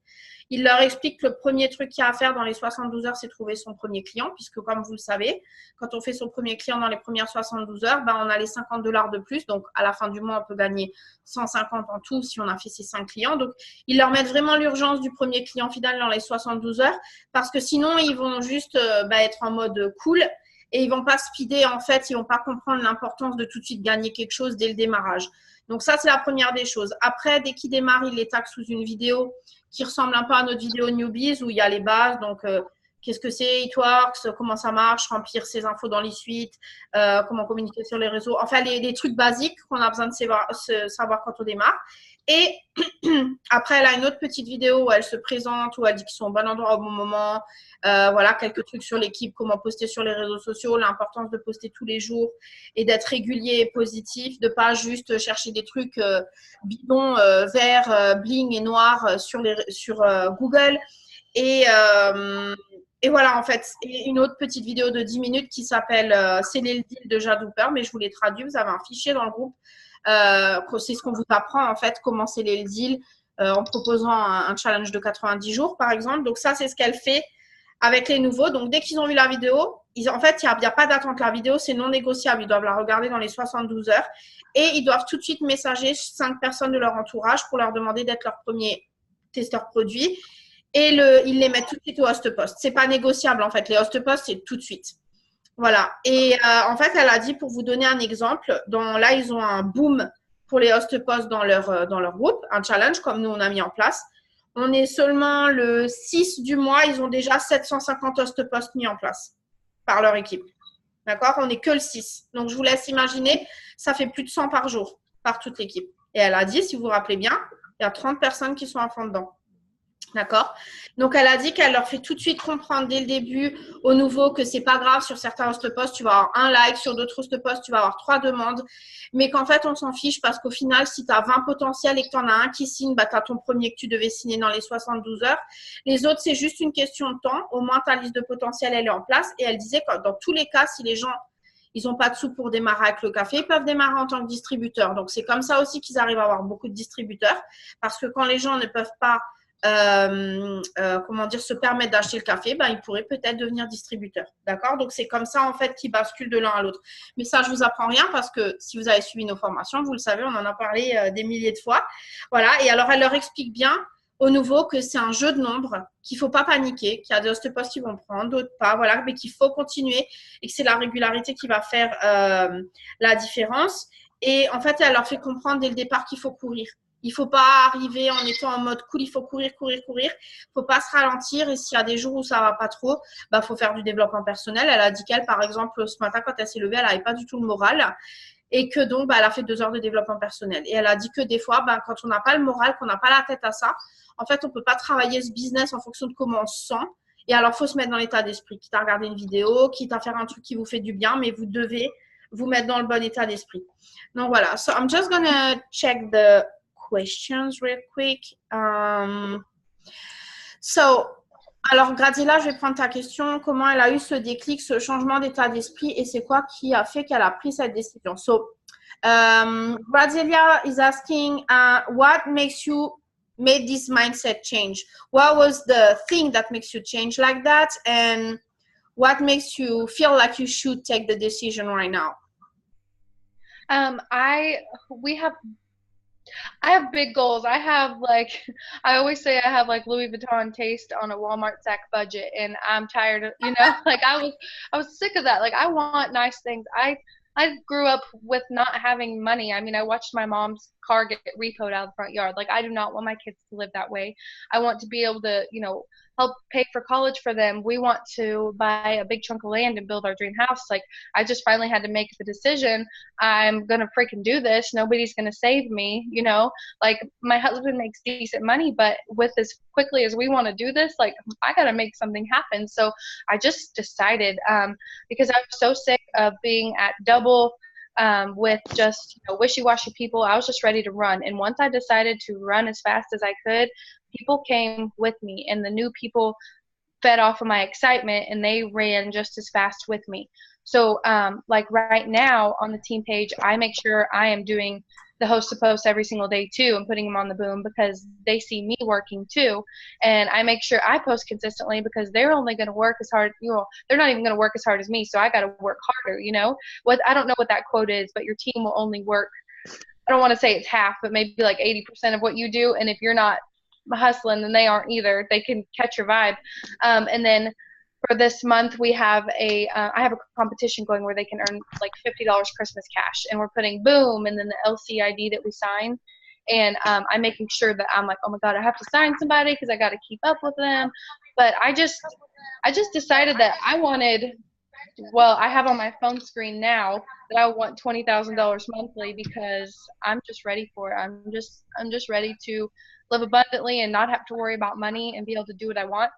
S1: il leur explique que le premier truc qu'il y a à faire dans les 72 heures, c'est trouver son premier client, puisque comme vous le savez, quand on fait son premier client dans les premières 72 heures, ben, on a les $50 de plus. Donc, à la fin du mois, on peut gagner 150 en tout si on a fait ses 5 clients. Donc, ils leur mettent vraiment l'urgence du premier client final dans les 72 heures parce que sinon, ils vont juste être en mode cool et ils vont pas speeder. En fait, ils vont pas comprendre l'importance de tout de suite gagner quelque chose dès le démarrage. Donc, ça, c'est la première des choses. Après, dès qu'ils démarrent, ils les taguent sous une vidéo qui ressemble un peu à notre vidéo Newbies où il y a les bases. Donc, qu'est-ce que c'est, It Works, comment ça marche, remplir ses infos dans les suites, comment communiquer sur les réseaux. Enfin, les trucs basiques qu'on a besoin de savoir quand on démarre. Et après, elle a une autre petite vidéo où elle se présente, où elle dit qu'ils sont au bon endroit au bon moment. Voilà, quelques trucs sur l'équipe, comment poster sur les réseaux sociaux, l'importance de poster tous les jours et d'être régulier et positif, de pas juste chercher des trucs bidons, verts, bling et noirs sur Google. Et voilà, en fait, une autre petite vidéo de 10 minutes qui s'appelle Sceller le deal de Jade Hooper, mais je vous l'ai traduit. Vous avez un fichier dans le groupe. C'est ce qu'on vous apprend, en fait, comment sceller le deal en proposant un challenge de 90 jours, par exemple. Donc, ça, c'est ce qu'elle fait avec les nouveaux. Donc, dès qu'ils ont vu la vidéo, en fait, il n'y a pas d'attente. La vidéo, c'est non négociable. Ils doivent la regarder dans les 72 heures et ils doivent tout de suite messager 5 personnes de leur entourage pour leur demander d'être leur premier testeur produit. Et ils les mettent tout de suite au host post. Ce n'est pas négociable, en fait. Les host posts, c'est tout de suite. Voilà. Et en fait, elle a dit, pour vous donner un exemple, là, ils ont un boom pour les host posts dans leur groupe, un challenge comme nous, on a mis en place. On est seulement le 6 du mois, ils ont déjà 750 host posts mis en place par leur équipe. D'accord? On n'est que le 6. Donc, je vous laisse imaginer, ça fait plus de 100 par jour par toute l'équipe. Et elle a dit, si vous vous rappelez bien, il y a 30 personnes qui sont à fond dedans. D'accord? Donc, elle a dit qu'elle leur fait tout de suite comprendre dès le début aux nouveaux que c'est pas grave. Sur certains host posts, tu vas avoir un like. Sur d'autres host posts, tu vas avoir 3 demandes. Mais qu'en fait, on s'en fiche parce qu'au final, si tu as 20 potentiels et que tu en as un qui signe, bah, tu as ton premier que tu devais signer dans les 72 heures. Les autres, c'est juste une question de temps. Au moins, ta liste de potentiels, elle est en place. Et elle disait que dans tous les cas, si les gens ils n'ont pas de sous pour démarrer avec le café, ils peuvent démarrer en tant que distributeur. Donc, c'est comme ça aussi qu'ils arrivent à avoir beaucoup de distributeurs. Parce que quand les gens ne peuvent pas se permettre d'acheter le café, ben, ils pourraient peut-être devenir distributeurs. D'accord? Donc, c'est comme ça, en fait, qu'ils basculent de l'un à l'autre. Mais ça, je ne vous apprends rien parce que si vous avez suivi nos formations, vous le savez, on en a parlé des milliers de fois. Voilà. Et alors, elle leur explique bien au nouveau que c'est un jeu de nombres, qu'il ne faut pas paniquer, qu'il y a des host posts qui vont prendre, d'autres pas, voilà, mais qu'il faut continuer et que c'est la régularité qui va faire la différence. Et en fait, elle leur fait comprendre dès le départ qu'il faut courir. Il ne faut pas arriver en étant en mode cool, il faut courir, courir, courir. Il ne faut pas se ralentir. Et s'il y a des jours où ça ne va pas trop, bah, faut faire du développement personnel. Elle a dit qu'elle, par exemple, ce matin, quand elle s'est levée, elle n'avait pas du tout le moral. Et que donc, bah, elle a fait 2 heures de développement personnel. Et elle a dit que des fois, bah, quand on n'a pas le moral, qu'on n'a pas la tête à ça, en fait, on ne peut pas travailler ce business en fonction de comment on se sent. Et alors, il faut se mettre dans l'état d'esprit. Quitte à regarder une vidéo, quitte à faire un truc qui vous fait du bien, mais vous devez vous mettre dans le bon état d'esprit. Donc, voilà. So, I'm just gonna check the questions real quick. Alors, Gradiela, je vais prendre ta question. Comment elle a eu ce déclic, ce changement d'état d'esprit et c'est quoi qui a fait qu'elle a pris cette décision? So, Gradiela is asking, what makes you made this mindset change? What was the thing that makes you change like that? And what makes you feel like you should take the decision right now?
S2: We have I have big goals. I have like, I always say I have like Louis Vuitton taste on a Walmart sack budget, and I'm tired of, like I was sick of that. Like I want nice things. I grew up with not having money. I mean, I watched my mom's car get repoed out of the front yard. Like I do not want my kids to live that way. I want to be able to, help pay for college for them. We want to buy a big chunk of land and build our dream house. Like I just finally had to make the decision. I'm going to freaking do this. Nobody's going to save me, like my husband makes decent money, but with as quickly as we want to do this, like I got to make something happen. So I just decided, because I was so sick of being at double, with just wishy-washy people. I was just ready to run. And once I decided to run as fast as I could, people came with me, and the new people fed off of my excitement, and they ran just as fast with me. So like right now on the team page, I make sure I am doing the host to post every single day too, and putting them on the boom because they see me working too. And I make sure I post consistently because they're only going to work as hard, they're not even going to work as hard as me. So I got to work harder, I don't know what that quote is, but your team will only work, I don't want to say it's half, but maybe like 80% of what you do. And if you're not hustling, then they aren't either. They can catch your vibe. And then for this month, we have I have a competition going where they can earn like $50 Christmas cash, and we're putting boom and then the LCID that we sign. And I'm making sure that I'm like, oh my God, I have to sign somebody because I got to keep up with them. But I just decided that I have on my phone screen now that I want $20,000 monthly because I'm just ready for it. I'm just ready to live abundantly and not have to worry about money and be able to do what I want.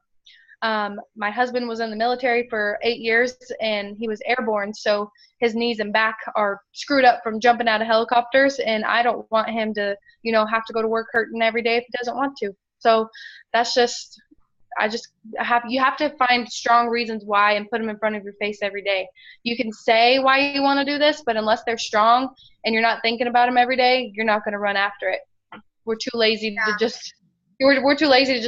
S2: My husband was in the military for 8 years and he was airborne, so his knees and back are screwed up from jumping out of helicopters, and I don't want him to, have to go to work hurting every day if he doesn't want to. So that's just, you have to find strong reasons why and put them in front of your face every day. You can say why you want to do this, but unless they're strong and you're not thinking about them every day, you're not going to run after it. We're too lazy to just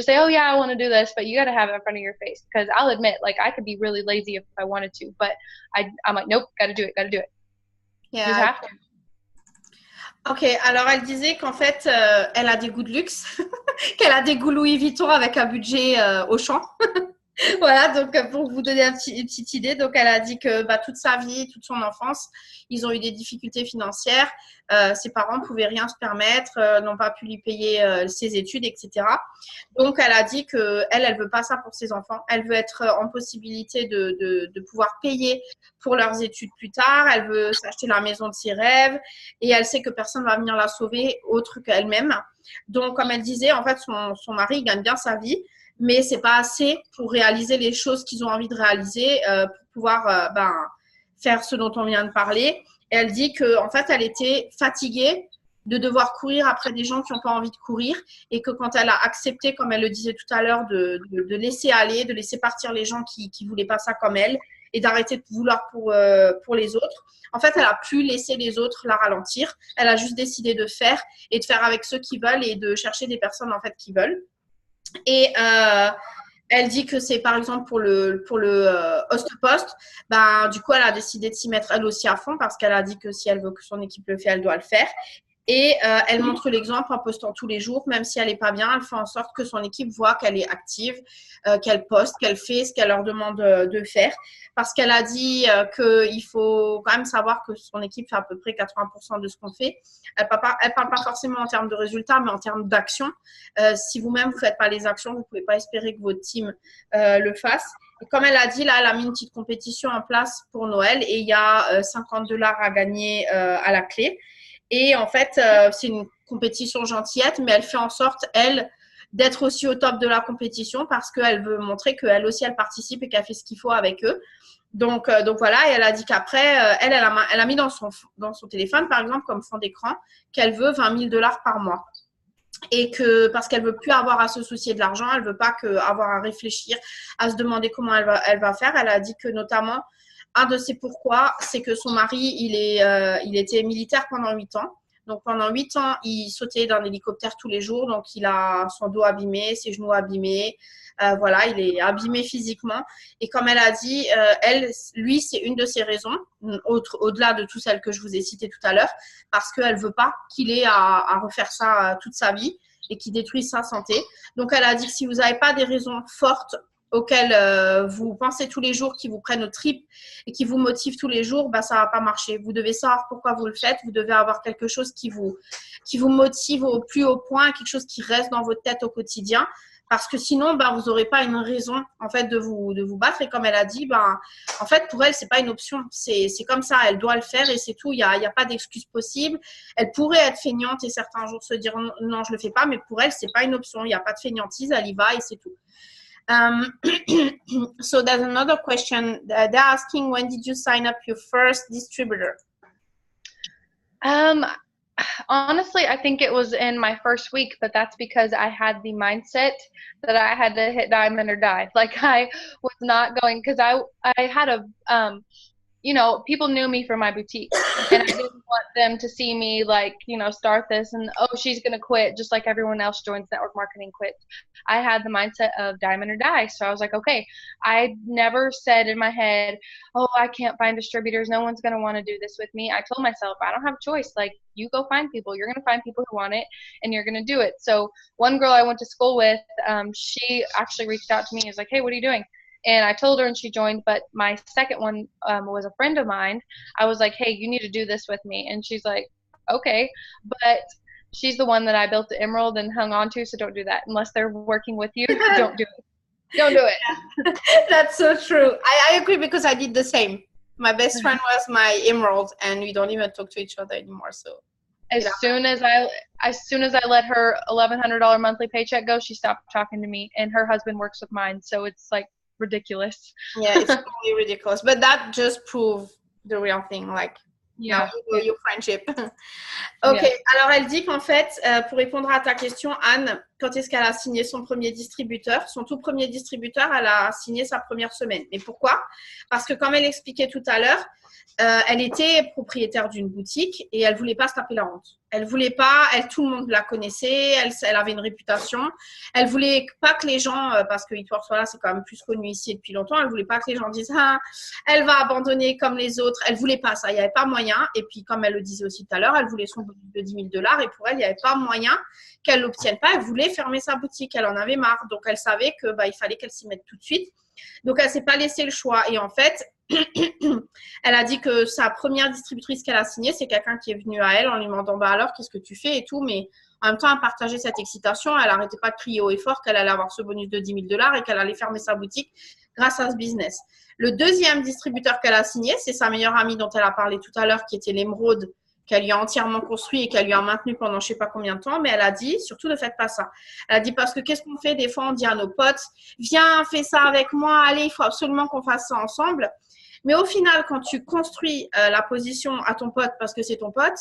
S2: say, oh yeah, I want to do this, but you got to have it in front of your face. Because I'll admit, like I could be really lazy if I wanted to, but I'm like, nope, got to do it.
S1: Yeah.
S2: You have to.
S1: Ok, alors elle disait qu'en fait, elle a des goûts de luxe, qu'elle a des goûts Louis Vuitton avec un budget Auchan. Voilà, donc pour vous donner une petite idée, donc elle a dit que toute sa vie, toute son enfance, ils ont eu des difficultés financières. Ses parents ne pouvaient rien se permettre, n'ont pas pu lui payer ses études, etc. Donc elle a dit qu'elle veut pas ça pour ses enfants. Elle veut être en possibilité de pouvoir payer pour leurs études plus tard. Elle veut s'acheter la maison de ses rêves et elle sait que personne ne va venir la sauver autre qu'elle-même. Donc comme elle disait, en fait son mari il gagne bien sa vie, mais c'est pas assez pour réaliser les choses qu'ils ont envie de réaliser, pour pouvoir faire ce dont on vient de parler. Et elle dit qu'en fait, elle était fatiguée de devoir courir après des gens qui n'ont pas envie de courir, et que quand elle a accepté, comme elle le disait tout à l'heure, de laisser aller, de laisser partir les gens qui ne voulaient pas ça comme elle, et d'arrêter de vouloir pour les autres, en fait, elle a pu laisser les autres la ralentir. Elle a juste décidé de faire, et de faire avec ceux qui veulent, et de chercher des personnes en fait qui veulent. Et elle dit que c'est par exemple pour le host-post, du coup elle a décidé de s'y mettre elle aussi à fond, parce qu'elle a dit que si elle veut que son équipe le fait, elle doit le faire. Et elle montre l'exemple en postant tous les jours, même si elle n'est pas bien, elle fait en sorte que son équipe voit qu'elle est active, qu'elle poste, qu'elle fait ce qu'elle leur demande de faire. Parce qu'elle a dit qu'il faut quand même savoir que son équipe fait à peu près 80% de ce qu'on fait. Elle parle pas forcément en termes de résultats, mais en termes d'action. Si vous-même, vous ne faites pas les actions, vous ne pouvez pas espérer que votre team le fasse. Et comme elle a dit, là, elle a mis une petite compétition en place pour Noël, et il y a $50 à gagner à la clé. Et en fait, c'est une compétition gentillette, mais elle fait en sorte, elle, d'être aussi au top de la compétition, parce qu'elle veut montrer qu'elle aussi, elle participe et qu'elle fait ce qu'il faut avec eux. Donc voilà, et elle a dit qu'après, elle a mis dans son téléphone, par exemple, comme fond d'écran, qu'elle veut $20,000 par mois. Et que, parce qu'elle veut plus avoir à se soucier de l'argent, elle veut pas avoir à réfléchir, à se demander comment elle va faire. Elle a dit que notamment, un de ses pourquoi, c'est que son mari, il était militaire pendant 8 ans. Donc, pendant 8 ans, il sautait d'un hélicoptère tous les jours. Donc, il a son dos abîmé, ses genoux abîmés. Voilà, il est abîmé physiquement. Et comme elle a dit, lui, c'est une de ses raisons, au-delà de toutes celles que je vous ai citées tout à l'heure, parce qu'elle veut pas qu'il ait à refaire ça toute sa vie et qu'il détruise sa santé. Donc, elle a dit que si vous n'avez pas des raisons fortes auxquelles vous pensez tous les jours, qui vous prennent aux tripes et qui vous motivent tous les jours, bah, ça va pas marcher. Vous devez savoir pourquoi vous le faites. Vous devez avoir quelque chose qui vous motive au plus haut point, quelque chose qui reste dans votre tête au quotidien. Parce que sinon, bah, vous n'aurez pas une raison en fait de vous battre. Et comme elle a dit, bah, en fait, pour elle, c'est pas une option. C'est comme ça, elle doit le faire et c'est tout. Il y a pas d'excuse possible. Elle pourrait être feignante et certains jours se dire non, je le fais pas. Mais pour elle, c'est pas une option. Il n'y a pas de feignantise. Elle y va et c'est tout. So there's another question. They're asking, when did you sign up your first distributor?
S2: Honestly, I think it was in my first week, but that's because I had the mindset that I had to hit diamond or die. Like I was not going, because I had a you know, people knew me for my boutique, and I didn't want them to see me like, you know, start this and, oh, she's going to quit just like everyone else joins network marketing quits. I had the mindset of diamond or die. So I was like, okay, I never said in my head, oh, I can't find distributors. No one's going to want to do this with me. I told myself, I don't have a choice. Like, you go find people. You're going to find people who want it, and you're going to do it. So one girl I went to school with, she actually reached out to me and was like, hey, what are you doing? And I told her and she joined, but my second one was a friend of mine. I was like, hey, you need to do this with me. And she's like, okay. But she's the one that I built the Emerald and hung on to, so don't do that. Unless they're working with you, don't do it. Don't do it.
S1: That's so true. I agree because I did the same. My best friend was my Emerald, and we don't even talk to each other anymore. So
S2: as soon as I let her $1,100 monthly paycheck go, she stopped talking to me, and her husband works with mine. So it's like ridiculous.
S1: Yeah, it's totally ridiculous, but that just proves the real thing, like your friendship. Ok, alors elle dit qu'en fait, pour répondre à ta question, Anne, quand est-ce qu'elle a signé son premier distributeur? Son tout premier distributeur, elle a signé sa première semaine. Mais pourquoi? Parce que comme elle expliquait tout à l'heure, elle était propriétaire d'une boutique et elle voulait pas se taper la honte. Elle voulait pas, tout le monde la connaissait, elle avait une réputation. Elle voulait pas que les gens, parce que Histoire Soit Là, c'est quand même plus connu ici depuis longtemps, elle voulait pas que les gens disent ah, elle va abandonner comme les autres. Elle voulait pas ça, il n'y avait pas moyen. Et puis comme elle le disait aussi tout à l'heure, elle voulait son bonus de $10,000 et pour elle, il n'y avait pas moyen qu'elle l'obtienne pas. Elle voulait fermer sa boutique, elle en avait marre. Donc elle savait que il fallait qu'elle s'y mette tout de suite. Donc elle s'est pas laissé le choix. Et en fait, elle a dit que sa première distributrice qu'elle a signée, c'est quelqu'un qui est venu à elle en lui demandant alors qu'est-ce que tu fais et tout, mais en même temps elle partageait cette excitation, elle n'arrêtait pas de crier haut et fort qu'elle allait avoir ce bonus de $10,000 et qu'elle allait fermer sa boutique grâce à ce business. Le deuxième distributeur qu'elle a signé, c'est sa meilleure amie dont elle a parlé tout à l'heure, qui était l'Émeraude, qu'elle lui a entièrement construit et qu'elle lui a maintenu pendant je ne sais pas combien de temps, mais elle a dit, surtout ne faites pas ça. Elle a dit, parce que qu'est-ce qu'on fait? Des fois, on dit à nos potes, viens, fais ça avec moi, allez, il faut absolument qu'on fasse ça ensemble. Mais au final, quand tu construis la position à ton pote parce que c'est ton pote,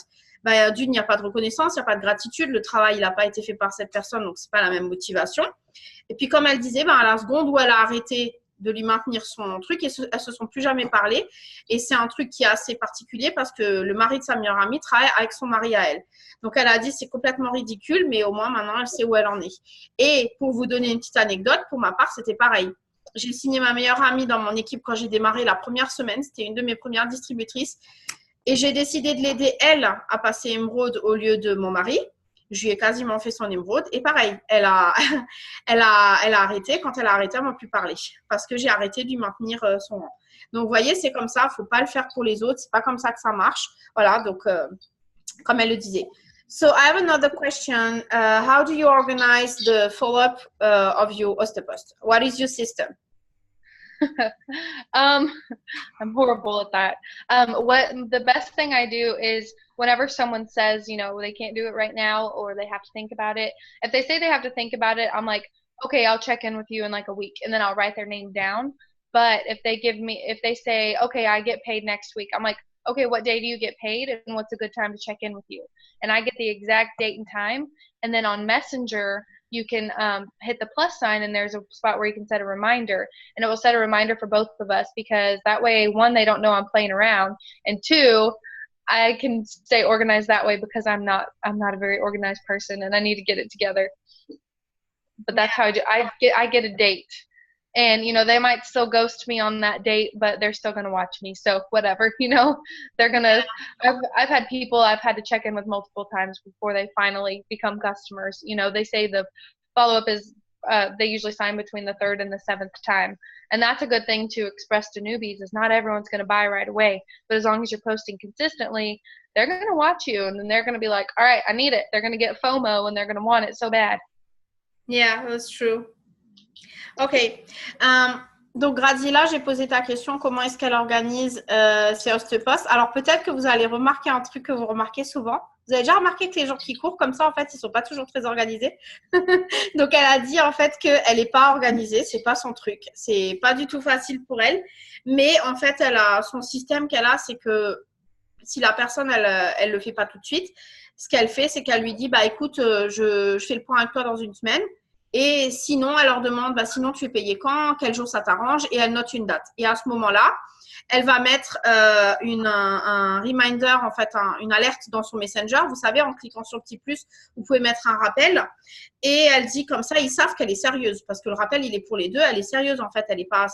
S1: d'une, il n'y a pas de reconnaissance, il n'y a pas de gratitude, le travail, il n'a pas été fait par cette personne, donc ce n'est pas la même motivation. Et puis, comme elle disait, à la seconde où elle a arrêté de lui maintenir son truc, elles ne se sont plus jamais parlé. Et c'est un truc qui est assez particulier parce que le mari de sa meilleure amie travaille avec son mari à elle. Donc, elle a dit, c'est complètement ridicule, mais au moins, maintenant, elle sait où elle en est. Et pour vous donner une petite anecdote, pour ma part, c'était pareil. J'ai signé ma meilleure amie dans mon équipe quand j'ai démarré la première semaine. C'était une de mes premières distributrices. Et j'ai décidé de l'aider, elle, à passer Émeraude au lieu de mon mari. Je lui ai quasiment fait son Émeraude. Et pareil, elle a arrêté. Quand elle a arrêté, elle ne m'a plus parlé. Parce que j'ai arrêté de lui maintenir son rang. Donc, vous voyez, c'est comme ça. Il ne faut pas le faire pour les autres. Ce n'est pas comme ça que ça marche. Voilà, donc, comme elle le disait. So, I have another question. How do you organize the follow-up of your Ostepost? What is your system?
S2: I'm horrible at that. What the best thing I do is whenever someone says, you know, they can't do it right now or they have to think about it, if they say they have to think about it, I'm like, okay, I'll check in with you in like a week, and then I'll write their name down. But if they say, okay, I get paid next week, I'm like, okay, what day do you get paid and what's a good time to check in with you? And I get the exact date and time. And then on Messenger, you can hit the plus sign and there's a spot where you can set a reminder. And it will set a reminder for both of us because that way, one, they don't know I'm playing around. And two, I can stay organized that way because I'm not a very organized person and I need to get it together. But that's how I do. I get a date. And, you know, they might still ghost me on that date, but they're still going to watch me. So whatever, you know, they're going to, I've had people I've had to check in with multiple times before they finally become customers. You know, they say the follow-up is, they usually sign between the third and the seventh time. And that's a good thing to express to newbies is not everyone's going to buy right away. But as long as you're posting consistently, they're going to watch you and then they're going to be like, all right, I need it. They're going to get FOMO and they're going to want it so bad.
S1: Yeah, that's true. Ok. Donc, Gradilla, j'ai posé ta question, comment est-ce qu'elle organise ses host-posts. Alors, peut-être que vous allez remarquer un truc que vous remarquez souvent. Vous avez déjà remarqué que les gens qui courent comme ça, en fait, ils ne sont pas toujours très organisés. Donc, elle a dit, en fait, qu'elle n'est pas organisée. Ce n'est pas son truc. Ce n'est pas du tout facile pour elle. Mais, en fait, elle a son système qu'elle a, c'est que si la personne, elle ne le fait pas tout de suite, ce qu'elle fait, c'est qu'elle lui dit, bah, écoute, je fais le point avec toi dans une semaine. Et sinon, elle leur demande, bah, sinon, tu es payé quand, quel jour ça t'arrange, et elle note une date. Et à ce moment-là, elle va mettre un reminder, en fait, une alerte dans son Messenger. Vous savez, en cliquant sur le petit plus, vous pouvez mettre un rappel. Et elle dit comme ça, ils savent qu'elle est sérieuse, parce que le rappel, il est pour les deux. Elle est sérieuse, en fait. Elle est pas,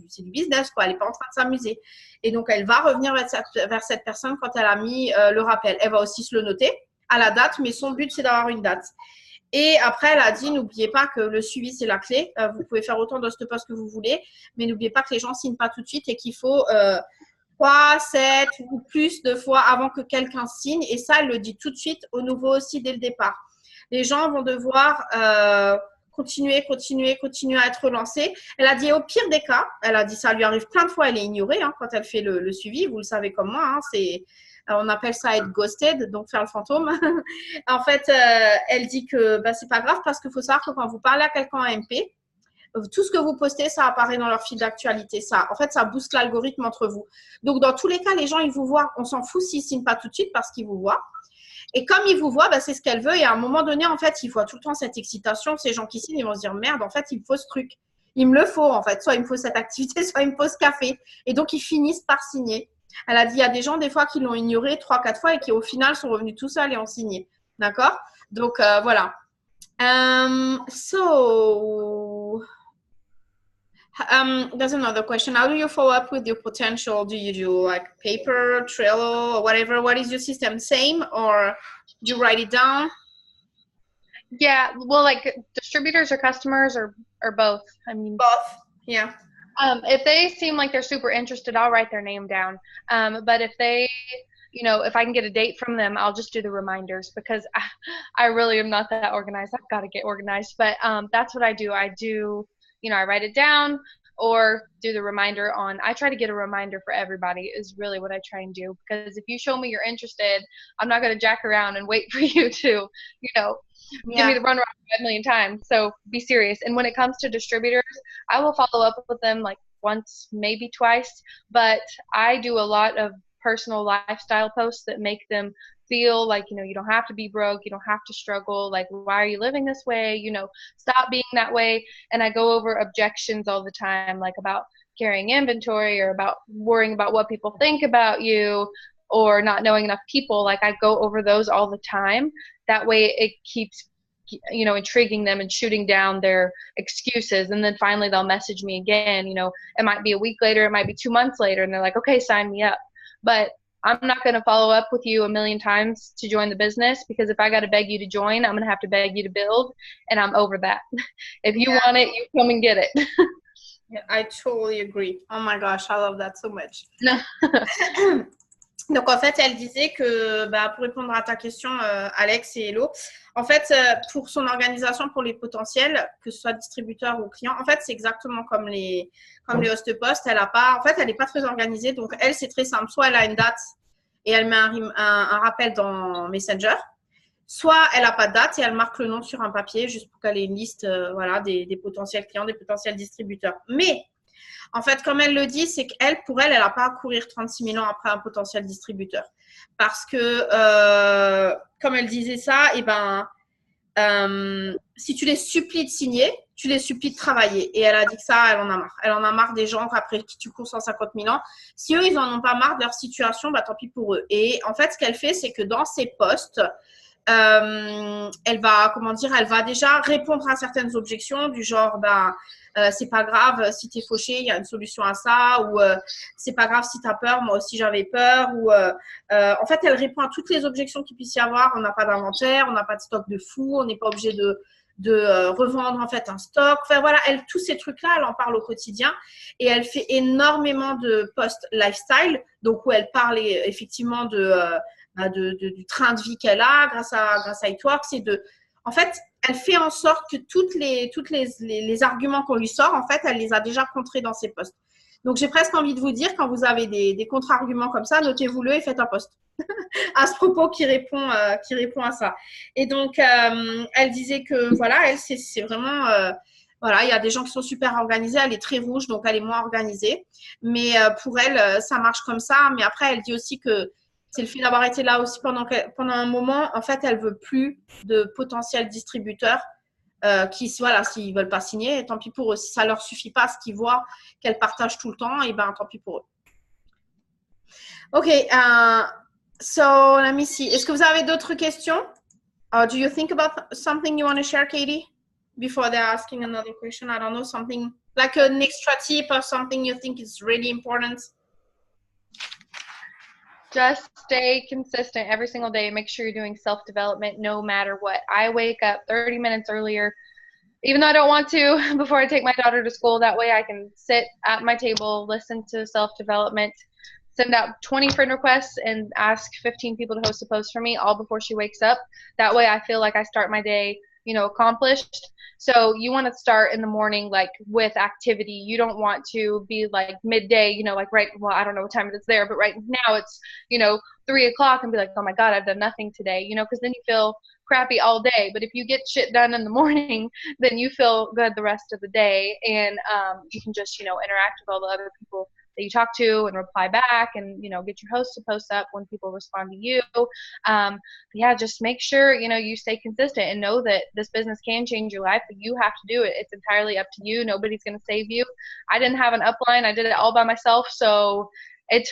S1: c'est du business, quoi. Elle n'est pas en train de s'amuser. Et donc, elle va revenir vers cette personne quand elle a mis le rappel. Elle va aussi se le noter à la date, mais son but, c'est d'avoir une date. Et après, elle a dit, n'oubliez pas que le suivi, c'est la clé. Vous pouvez faire autant d'host-posts que vous voulez, mais n'oubliez pas que les gens ne signent pas tout de suite et qu'il faut 3, 7 ou plus de fois avant que quelqu'un signe. Et ça, elle le dit tout de suite aux nouveaux aussi dès le départ. Les gens vont devoir continuer à être relancés. Elle a dit, au pire des cas, elle a dit, ça lui arrive plein de fois, elle est ignorée quand elle fait le suivi. Vous le savez comme moi, on appelle ça être ghosted, donc faire le fantôme. En fait, elle dit que c'est pas grave parce qu'il faut savoir que quand vous parlez à quelqu'un en MP, tout ce que vous postez, ça apparaît dans leur fil d'actualité. En fait, ça booste l'algorithme entre vous. Donc, dans tous les cas, les gens, ils vous voient. On s'en fout s'ils ne signent pas tout de suite parce qu'ils vous voient. Et comme ils vous voient, c'est ce qu'elle veut. Et à un moment donné, en fait, ils voient tout le temps cette excitation. Ces gens qui signent, ils vont se dire, merde, en fait, il me faut ce truc. Il me le faut, en fait. Soit il me faut cette activité, soit il me faut ce café. Et donc, ils finissent par signer. Elle a dit, il y a des gens, des fois, qui l'ont ignoré 3-4 fois et qui, au final, sont revenus tout seuls et ont signé. D'accord? Donc, voilà. There's another question. How do you follow up with your potential? Do you do like paper, Trello, or whatever? What is your system? Same, or do you write it down?
S2: Yeah, well, like distributors or customers or both. I mean,
S1: both. Yeah.
S2: If they seem like they're super interested, I'll write their name down. But if they, you know, if I can get a date from them, I'll just do the reminders because I really am not that organized. I've got to get organized. But that's what I do. You know, I write it down or do the reminder I try to get a reminder for everybody is really what I try and do. Because if you show me you're interested, I'm not going to jack around and wait for you to, you know, give me the runaround 5 million times. So be serious. And when it comes to distributors, I will follow up with them like once, maybe twice. But I do a lot of personal lifestyle posts that make them feel like, you know, you don't have to be broke. You don't have to struggle. Like, why are you living this way? You know, stop being that way. And I go over objections all the time, like about carrying inventory or about worrying about what people think about you or not knowing enough people. Like, I go over those all the time. That way it keeps, you know, intriguing them and shooting down their excuses. And then finally they'll message me again. You know, it might be a week later, it might be 2 months later, and they're like, okay, sign me up. But I'm not going to follow up with you 1,000,000 times to join the business, because if I got to beg you to join, I'm going to have to beg you to build, and I'm over that. If you want it, you come and get it.
S1: Yeah, I totally agree. Oh my gosh, I love that so much. Donc, en fait, elle disait que, pour répondre à ta question, Alex et Hello, en fait, pour son organisation pour les potentiels, que ce soit distributeur ou client, en fait, c'est exactement comme les host-posts. Elle n'est pas très organisée. Donc, elle, c'est très simple. Soit elle a une date et elle met un rappel dans Messenger, soit elle n'a pas de date et elle marque le nom sur un papier juste pour qu'elle ait une liste des potentiels clients, des potentiels distributeurs. Mais en fait, comme elle le dit, c'est qu'elle, pour elle, elle n'a pas à courir 36 000 ans après un potentiel distributeur. Parce que, comme elle disait ça, si tu les supplies de signer, tu les supplies de travailler. Et elle a dit que ça, elle en a marre. Elle en a marre des gens après qui tu cours 150 000 ans. Si eux, ils en ont pas marre de leur situation, bah tant pis pour eux. Et en fait, ce qu'elle fait, c'est que dans ses posts, elle va déjà répondre à certaines objections du genre, c'est pas grave si t'es fauché, il y a une solution à ça, ou c'est pas grave si t'as peur, moi aussi j'avais peur, ou en fait elle répond à toutes les objections qu'il puisse y avoir. On n'a pas d'inventaire, on n'a pas de stock de fou, on n'est pas obligé de revendre en fait un stock. Enfin voilà, tous ces trucs-là, elle en parle au quotidien et elle fait énormément de posts lifestyle, donc où elle parle effectivement du train de vie qu'elle a grâce à It Works en fait, elle fait en sorte que tous les arguments qu'on lui sort, en fait, elle les a déjà contrés dans ses posts. Donc, j'ai presque envie de vous dire, quand vous avez des contre-arguments comme ça, notez-vous-le et faites un post à ce propos qui répond à ça. Et donc, elle disait que, voilà, elle, c'est vraiment… voilà, il y a des gens qui sont super organisés. Elle est très rouge, donc elle est moins organisée. Mais pour elle, ça marche comme ça. Mais après, elle dit aussi que c'est le fait d'avoir été là aussi pendant un moment. En fait, elle veut plus de potentiels distributeurs qui, voilà, s'ils veulent pas signer, tant pis pour eux. Si ça leur suffit pas, ce qu'ils voient qu'elle partage tout le temps, et ben tant pis pour eux. Ok, so let me see. Est-ce que vous avez d'autres questions? Do you think about something you want to share, Katie? Before they're asking another question, I don't know, something like an extra tip or something you think is really important?
S2: Just stay consistent every single day. Make sure you're doing self-development no matter what. I wake up 30 minutes earlier, even though I don't want to, before I take my daughter to school. That way I can sit at my table, listen to self-development, send out 20 friend requests, and ask 15 people to host a post for me all before she wakes up. That way I feel like I start my day, accomplished. So you want to start in the morning, like with activity. You don't want to be like midday, like well, I don't know what time it is there, but right now it's, 3 o'clock and be like, oh my God, I've done nothing today, because then you feel crappy all day. But if you get shit done in the morning, then you feel good the rest of the day. And you can just, interact with all the other people that you talk to and reply back and, get your host to post up when people respond to you. Yeah, just make sure, you stay consistent and know that this business can change your life, but you have to do it. It's entirely up to you. Nobody's going to save you. I didn't have an upline. I did it all by myself. So it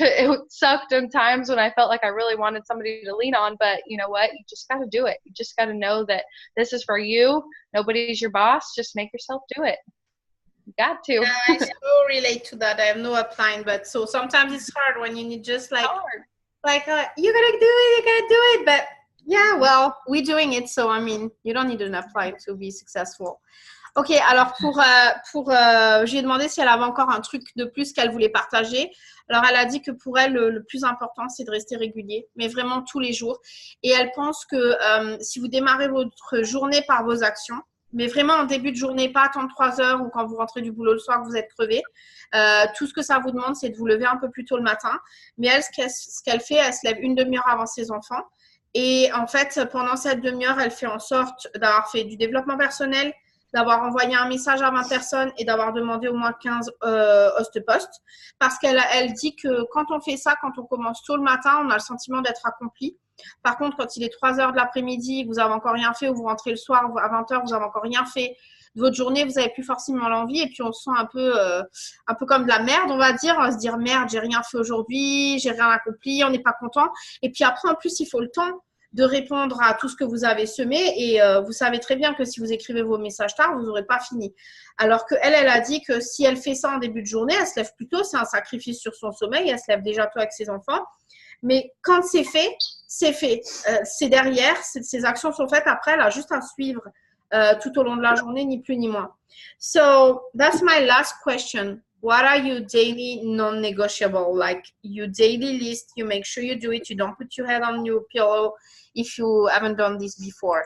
S2: sucked in times when I felt like I really wanted somebody to lean on, but you know what? You just got to do it. You just got to know that this is for you. Nobody's your boss. Just make yourself do it. You got to.
S1: Yeah, I so relate to that. I have no upline, but so sometimes it's hard when you need just like you're gonna do it, but yeah, well, we're doing it, so I mean, you don't need an upline to be successful. Ok, alors je lui ai demandé si elle avait encore un truc de plus qu'elle voulait partager. Alors, elle a dit que pour elle, le plus important, c'est de rester régulier, mais vraiment tous les jours. Et elle pense que si vous démarrez votre journée par vos actions, mais vraiment en début de journée, pas attendre 3 heures ou quand vous rentrez du boulot le soir que vous êtes crevé. Tout ce que ça vous demande, c'est de vous lever un peu plus tôt le matin. Mais elle, ce qu'elle fait, elle se lève une demi-heure avant ses enfants. Et en fait, pendant cette demi-heure, elle fait en sorte d'avoir fait du développement personnel, d'avoir envoyé un message à 20 personnes et d'avoir demandé au moins 15 host-posts. Parce qu'elle dit que quand on fait ça, quand on commence tôt le matin, on a le sentiment d'être accompli. Par contre, quand il est 3 heures de l'après-midi, vous n'avez encore rien fait, ou vous rentrez le soir à 20 heures, vous n'avez encore rien fait de votre journée, vous n'avez plus forcément l'envie, et puis on se sent un peu comme de la merde, on va dire. On va se dire, merde, j'ai rien fait aujourd'hui, j'ai rien accompli, on n'est pas content. Et puis après, en plus, il faut le temps de répondre à tout ce que vous avez semé, et vous savez très bien que si vous écrivez vos messages tard, vous n'aurez pas fini. Alors qu'elle a dit que si elle fait ça en début de journée, elle se lève plus tôt, c'est un sacrifice sur son sommeil, elle se lève déjà tôt avec ses enfants. Mais quand c'est fait, c'est fait. C'est derrière, ces actions sont faites. Après, elle a juste à suivre tout au long de la journée, ni plus ni moins. So, that's my last question. What are your daily non-negotiable? Like your daily list, you make sure you do it. You don't put your head on your pillow if you haven't done this before.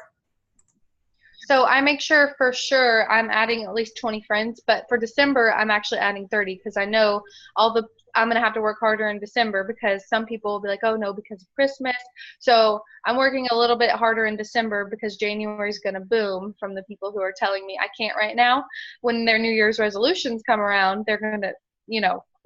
S2: So I make sure for sure I'm adding at least 20 friends, but for December, I'm actually adding 30 because I know I'm going to have to work harder in December because some people will be like, oh no, because of Christmas. So I'm working a little bit harder in December because January is going to boom from the people who are telling me I can't right now. When their New Year's resolutions come around, they're going to,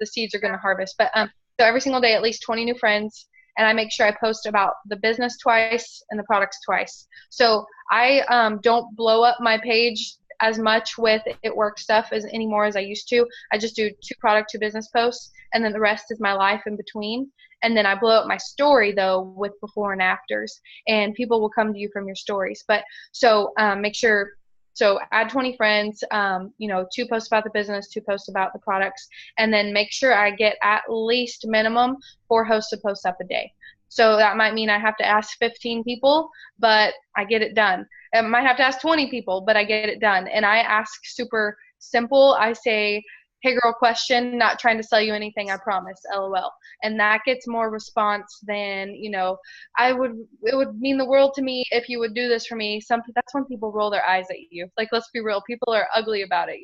S2: the seeds are going to harvest. But so every single day, at least 20 new friends. And I make sure I post about the business twice and the products twice. So I don't blow up my page as much with It Works stuff as anymore as I used to. I just do 2 product, 2 business posts, and then the rest is my life in between. And then I blow up my story though with before and afters, and people will come to you from your stories. But so make sure, so add 20 friends, 2 posts about the business, 2 posts about the products, and then make sure I get at least minimum 4 hosted posts up a day. So that might mean I have to ask 15 people, but I get it done. I might have to ask 20 people, but I get it done. And I ask super simple. I say, hey girl, question, not trying to sell you anything, I promise, LOL. And that gets more response than, it would mean the world to me if you would do this for me. That's when people roll their eyes at you. Like, let's be real, people are ugly about it,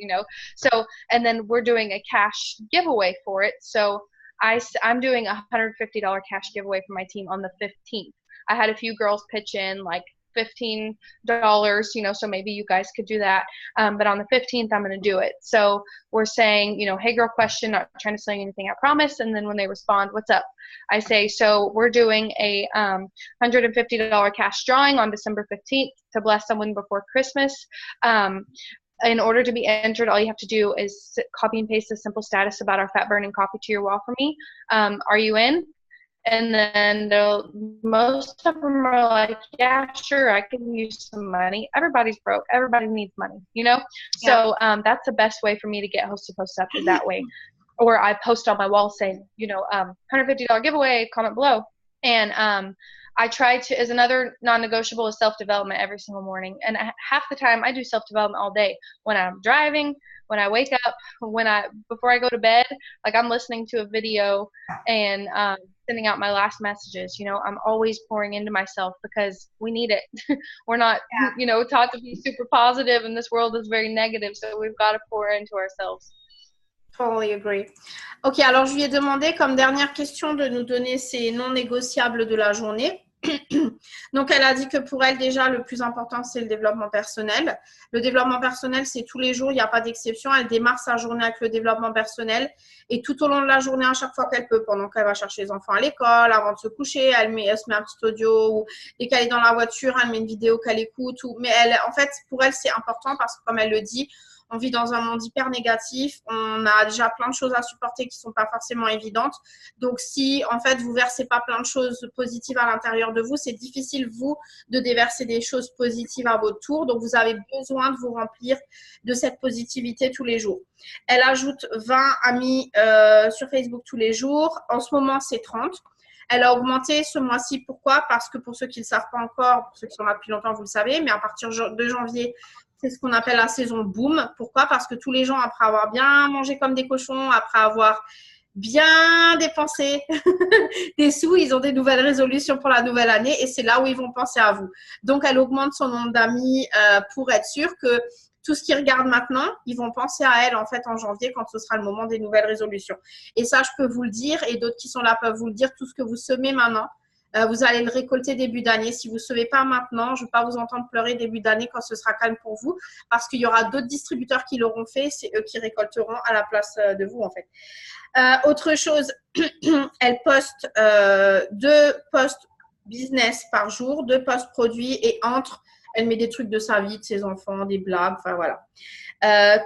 S2: So, and then we're doing a cash giveaway for it. So I'm doing a $150 cash giveaway for my team on the 15th. I had a few girls pitch in like $15, so maybe you guys could do that. But on the 15th, I'm going to do it. So we're saying, hey girl, question, not trying to sell you anything, I promise. And then when they respond, what's up? I say, so we're doing a $150 cash drawing on December 15th to bless someone before Christmas. In order to be entered, all you have to do is copy and paste a simple status about our fat burning coffee to your wall for me. Are you in? And then most of them are like, yeah, sure, I can use some money. Everybody's broke. Everybody needs money, Yeah. So that's the best way for me to get hosted posts up is that way. Or I post on my wall saying, $150 giveaway, comment below. And I try to, as another non-negotiable, is self-development every single morning. And half the time I do self-development all day. When I'm driving, when I wake up, before I go to bed, like I'm listening to a video and sending out my last messages. I'm always pouring into myself because we need it. We're not, taught to be super positive, and this world is very negative. So we've got to pour into ourselves.
S1: Totally agree. Ok, alors je lui ai demandé comme dernière question de nous donner ses non négociables de la journée. Donc, elle a dit que pour elle, déjà, le plus important, c'est le développement personnel. Le développement personnel, c'est tous les jours, il n'y a pas d'exception. Elle démarre sa journée avec le développement personnel et tout au long de la journée, à chaque fois qu'elle peut, pendant qu'elle va chercher les enfants à l'école, avant de se coucher, elle se met un petit audio ou dès qu'elle est dans la voiture, elle met une vidéo qu'elle écoute. Mais en fait, pour elle, c'est important parce que, comme elle le dit, on vit dans un monde hyper négatif. On a déjà plein de choses à supporter qui ne sont pas forcément évidentes. Donc, si, en fait, vous ne versez pas plein de choses positives à l'intérieur de vous, c'est difficile, vous, de déverser des choses positives à votre tour. Donc, vous avez besoin de vous remplir de cette positivité tous les jours. Elle ajoute 20 amis sur Facebook tous les jours. En ce moment, c'est 30. Elle a augmenté ce mois-ci. Pourquoi? Parce que pour ceux qui ne le savent pas encore, pour ceux qui sont là depuis longtemps, vous le savez, mais à partir de janvier, c'est ce qu'on appelle la saison boom. Pourquoi? Parce que tous les gens, après avoir bien mangé comme des cochons, après avoir bien dépensé des sous, ils ont des nouvelles résolutions pour la nouvelle année et c'est là où ils vont penser à vous. Donc, elle augmente son nombre d'amis pour être sûre que tout ce qu'ils regardent maintenant, ils vont penser à elle en fait en janvier quand ce sera le moment des nouvelles résolutions. Et ça, je peux vous le dire et d'autres qui sont là peuvent vous le dire, tout ce que vous semez maintenant, vous allez le récolter début d'année. Si vous ne semez pas maintenant, je ne vais pas vous entendre pleurer début d'année quand ce sera calme pour vous parce qu'il y aura d'autres distributeurs qui l'auront fait. C'est eux qui récolteront à la place de vous en fait. Autre chose, elle poste 2 posts business par jour, 2 posts produits et elle met des trucs de sa vie, de ses enfants, des blagues, enfin voilà.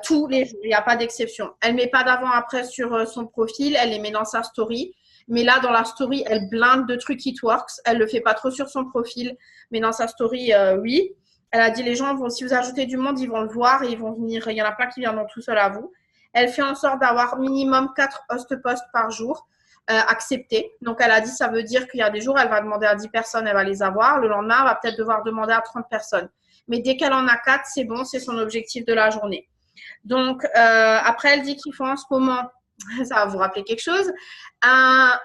S1: Tous les jours, il n'y a pas d'exception. Elle ne met pas d'avant-après sur son profil, elle les met dans sa story. Mais là, dans la story, elle blinde de trucs It Works. Elle ne le fait pas trop sur son profil, mais dans sa story, oui. Elle a dit, les gens vont, si vous ajoutez du monde, ils vont le voir et ils vont venir. Il y en a plein qui viendront tout seul à vous. Elle fait en sorte d'avoir minimum 4 host posts par jour acceptés. Donc, elle a dit, ça veut dire qu'il y a des jours, elle va demander à 10 personnes, elle va les avoir. Le lendemain, elle va peut-être devoir demander à 30 personnes. Mais dès qu'elle en a 4, c'est bon, c'est son objectif de la journée. Donc, après, elle dit qu'ils font en ce moment, ça va vous rappeler quelque chose, un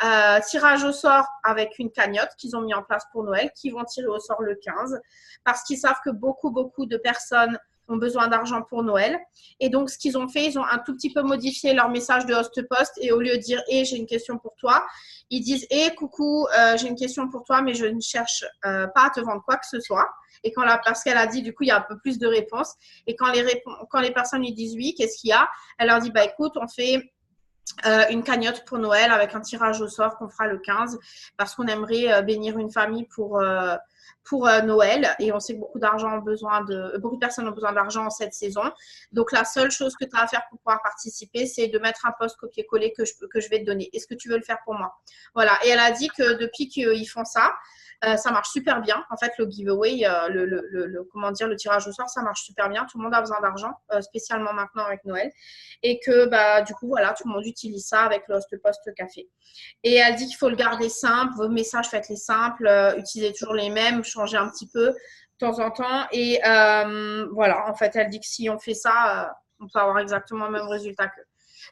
S1: tirage au sort avec une cagnotte qu'ils ont mis en place pour Noël, qui vont tirer au sort le 15, parce qu'ils savent que beaucoup de personnes ont besoin d'argent pour Noël. Et donc, ce qu'ils ont fait, ils ont un tout petit peu modifié leur message de host post et au lieu de dire « j'ai une question pour toi », ils disent « coucou, j'ai une question pour toi, mais je ne cherche pas à te vendre quoi que ce soit ». Et parce qu'elle a dit, du coup, il y a un peu plus de réponses. Et quand les personnes lui disent « oui, qu'est-ce qu'il y a ?» Elle leur dit « écoute, on fait… » une cagnotte pour Noël avec un tirage au sort qu'on fera le 15 parce qu'on aimerait bénir une famille pour pour Noël. Et on sait que beaucoup de personnes ont besoin d'argent en cette saison. Donc, la seule chose que tu as à faire pour pouvoir participer, c'est de mettre un post copier-coller que je vais te donner. Est-ce que tu veux le faire pour moi? Voilà. Et elle a dit que depuis qu'ils font ça, ça marche super bien. En fait, le giveaway, le tirage au sort, ça marche super bien. Tout le monde a besoin d'argent, spécialement maintenant avec Noël. Et que, du coup, voilà, tout le monde utilise ça avec le post café. Et elle dit qu'il faut le garder simple. Vos messages, faites-les simples. Utilisez toujours les mêmes. Changez un petit peu de temps en temps. Et voilà, en fait, elle dit que si on fait ça, on peut avoir exactement le même résultat que.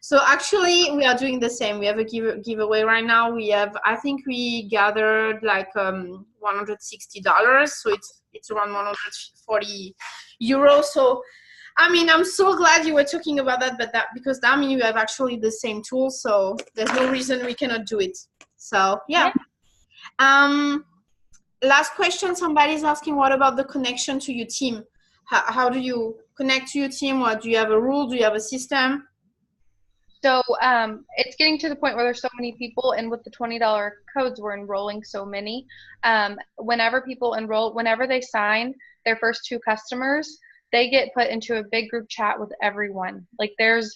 S1: So actually, we are doing the same. We have a giveaway right now. I think we gathered like $160. So it's around 140 euros. So, I mean, I'm so glad you were talking about that, because that means you have actually the same tool. So there's no reason we cannot do it. So yeah. Last question. Somebody's asking, what about the connection to your team? How do you connect to your team? Or do you have a rule? Do you have a system?
S2: So it's getting to the point where there's so many people, and with the $20 codes, we're enrolling so many. Whenever people enroll, whenever they sign their first 2 customers, they get put into a big group chat with everyone. Like there's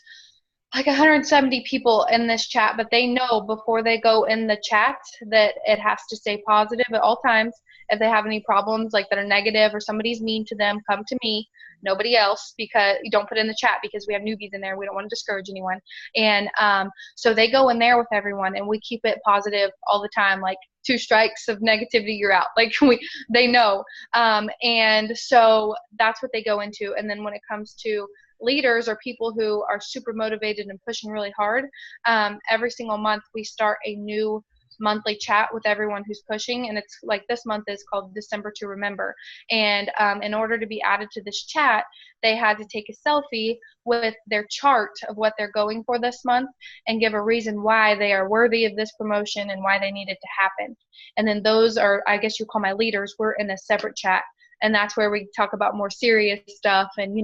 S2: like 170 people in this chat, but they know before they go in the chat that it has to stay positive at all times. If they have any problems like that are negative or somebody's mean to them, come to me, nobody else, because you don't put it in the chat because we have newbies in there. We don't want to discourage anyone. And so they go in there with everyone, and we keep it positive all the time. Like 2 strikes of negativity, you're out. Like they know. And so that's what they go into. And then when it comes to leaders or people who are super motivated and pushing really hard, every single month we start a new monthly chat with everyone who's pushing, and it's like this month is called December to Remember. And in order to be added to this chat, they had to take a selfie with their chart of what they're going for this month and give a reason why they are worthy of this promotion and why they need it to happen. And then those are, I guess you call my leaders, we're in a separate chat. And that's where we talk about more serious stuff and,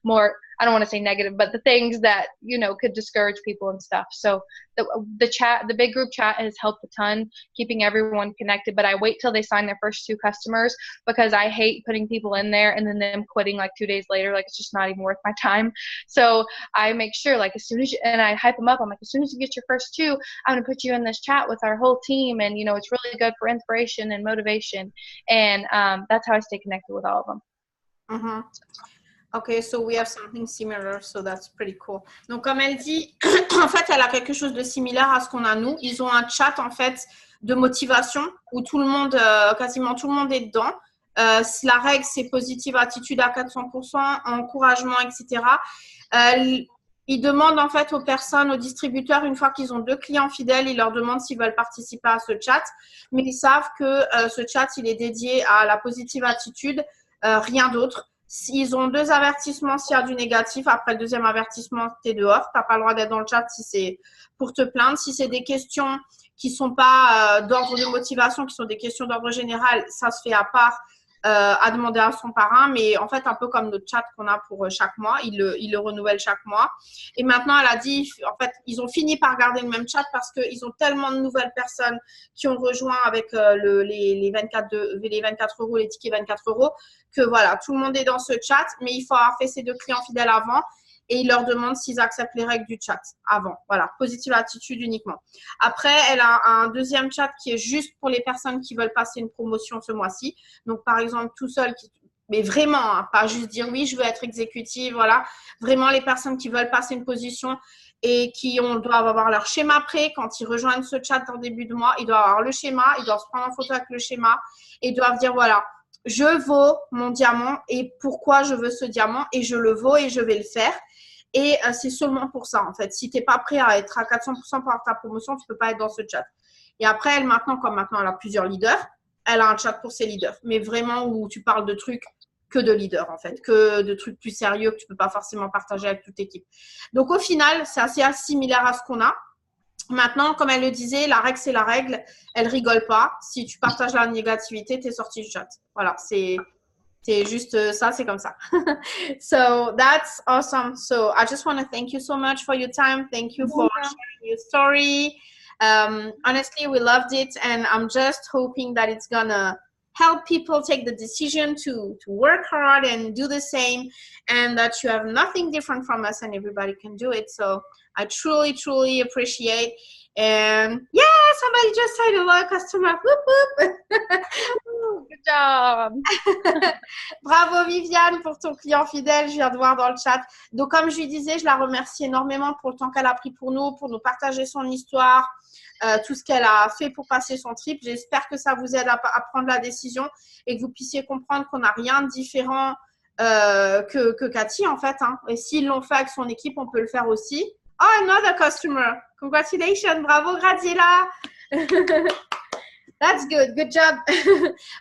S2: more, I don't want to say negative, but the things that, could discourage people and stuff. So the chat, the big group chat has helped a ton, keeping everyone connected. But I wait till they sign their first 2 customers, because I hate putting people in there and then them quitting like 2 days later. Like, it's just not even worth my time. So I make sure, like, as soon as and I hype them up, I'm like, as soon as you get your first 2, I'm going to put you in this chat with our whole team. And, it's really good for inspiration and motivation. And that's how I stay connected with all of them.
S1: Mm-hmm. Okay, so we have something similar, so that's pretty cool. Donc, comme elle dit, en fait, elle a quelque chose de similaire à ce qu'on a nous. Ils ont un chat, en fait, de motivation où tout le monde, quasiment tout le monde est dedans. La règle, c'est positive attitude à 400%, encouragement, etc. Ils demandent, en fait, aux personnes, aux distributeurs, une fois qu'ils ont 2 clients fidèles, ils leur demandent s'ils veulent participer à ce chat. Mais ils savent que ce chat, il est dédié à la positive attitude, rien d'autre. S'ils ont 2 avertissements, s'il y a du négatif, après le 2e avertissement, tu es dehors. Tu n'as pas le droit d'être dans le chat si c'est pour te plaindre. Si c'est des questions qui ne sont pas d'ordre de motivation, qui sont des questions d'ordre général, ça se fait à part, à demander à son parrain. Mais en fait, un peu comme notre chat qu'on a pour chaque mois, il le renouvelle chaque mois. Et maintenant, elle a dit, en fait, ils ont fini par garder le même chat parce qu'ils ont tellement de nouvelles personnes qui ont rejoint avec les 24 euros, les tickets 24 euros, que voilà, tout le monde est dans ce chat, mais il faut avoir fait ses 2 clients fidèles avant. Et il leur demande s'ils acceptent les règles du chat avant. Voilà, positive attitude uniquement. Après, elle a un 2e chat qui est juste pour les personnes qui veulent passer une promotion ce mois-ci. Donc, par exemple, tout seul, mais vraiment, hein, pas juste dire oui, je veux être exécutive, voilà. Vraiment, les personnes qui veulent passer une position et qui doivent avoir leur schéma prêt quand ils rejoignent ce chat en début de mois. Ils doivent avoir le schéma, ils doivent se prendre en photo avec le schéma et ils doivent dire voilà, je vaux mon diamant et pourquoi je veux ce diamant et je le vaux et je vais le faire. Et c'est seulement pour ça, en fait. Si tu n'es pas prêt à être à 400% pour avoir ta promotion, tu ne peux pas être dans ce chat. Et après, elle, maintenant, elle a plusieurs leaders, elle a un chat pour ses leaders. Mais vraiment où tu parles de trucs que de leaders, en fait. Que de trucs plus sérieux que tu ne peux pas forcément partager avec toute l'équipe. Donc, au final, c'est assez similaire à ce qu'on a. Maintenant, comme elle le disait, la règle, c'est la règle. Elle rigole pas. Si tu partages la négativité, tu es sorti du chat. Voilà, c'est juste ça, c'est comme ça. So that's awesome. So I just want to thank you so much for your time. Thank you for sharing your story. Honestly, we loved it, and I'm just hoping that it's gonna help people take the decision to work hard and do the same, and that you have nothing different from us and everybody can do it. So I truly, truly appreciate. And yeah, somebody just said hello, customer. Whoop, whoop.
S2: Good job.
S1: Bravo Viviane pour ton client fidèle, je viens de voir dans le chat. Donc comme je lui disais, je la remercie énormément pour le temps qu'elle a pris pour nous partager son histoire, tout ce qu'elle a fait pour passer son trip. J'espère que ça vous aide à prendre la décision et que vous puissiez comprendre qu'on n'a rien de différent que Cathy en fait. Hein. Et s'ils l'ont fait avec son équipe, on peut le faire aussi. Oh, another customer. Congratulations. Bravo, Graziella. That's good. Good job.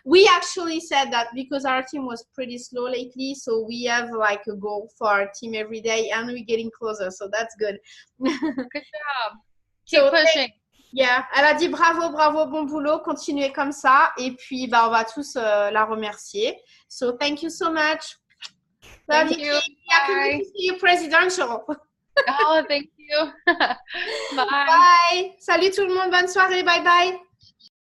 S1: We actually said that because our team was pretty slow lately. So we have like a goal for our team every day and we're getting closer. So that's good.
S2: Good job. Keep pushing.
S1: Yeah. Elle a dit bravo, bravo, bon boulot. Continuez comme ça. Et puis, bah, on va tous la remercier. So thank you so much.
S2: Thank you.
S1: I can wait to see you presidential.
S2: Oh, thank you. Bye.
S1: Bye. Salut tout le monde. Bonne soirée. Bye bye.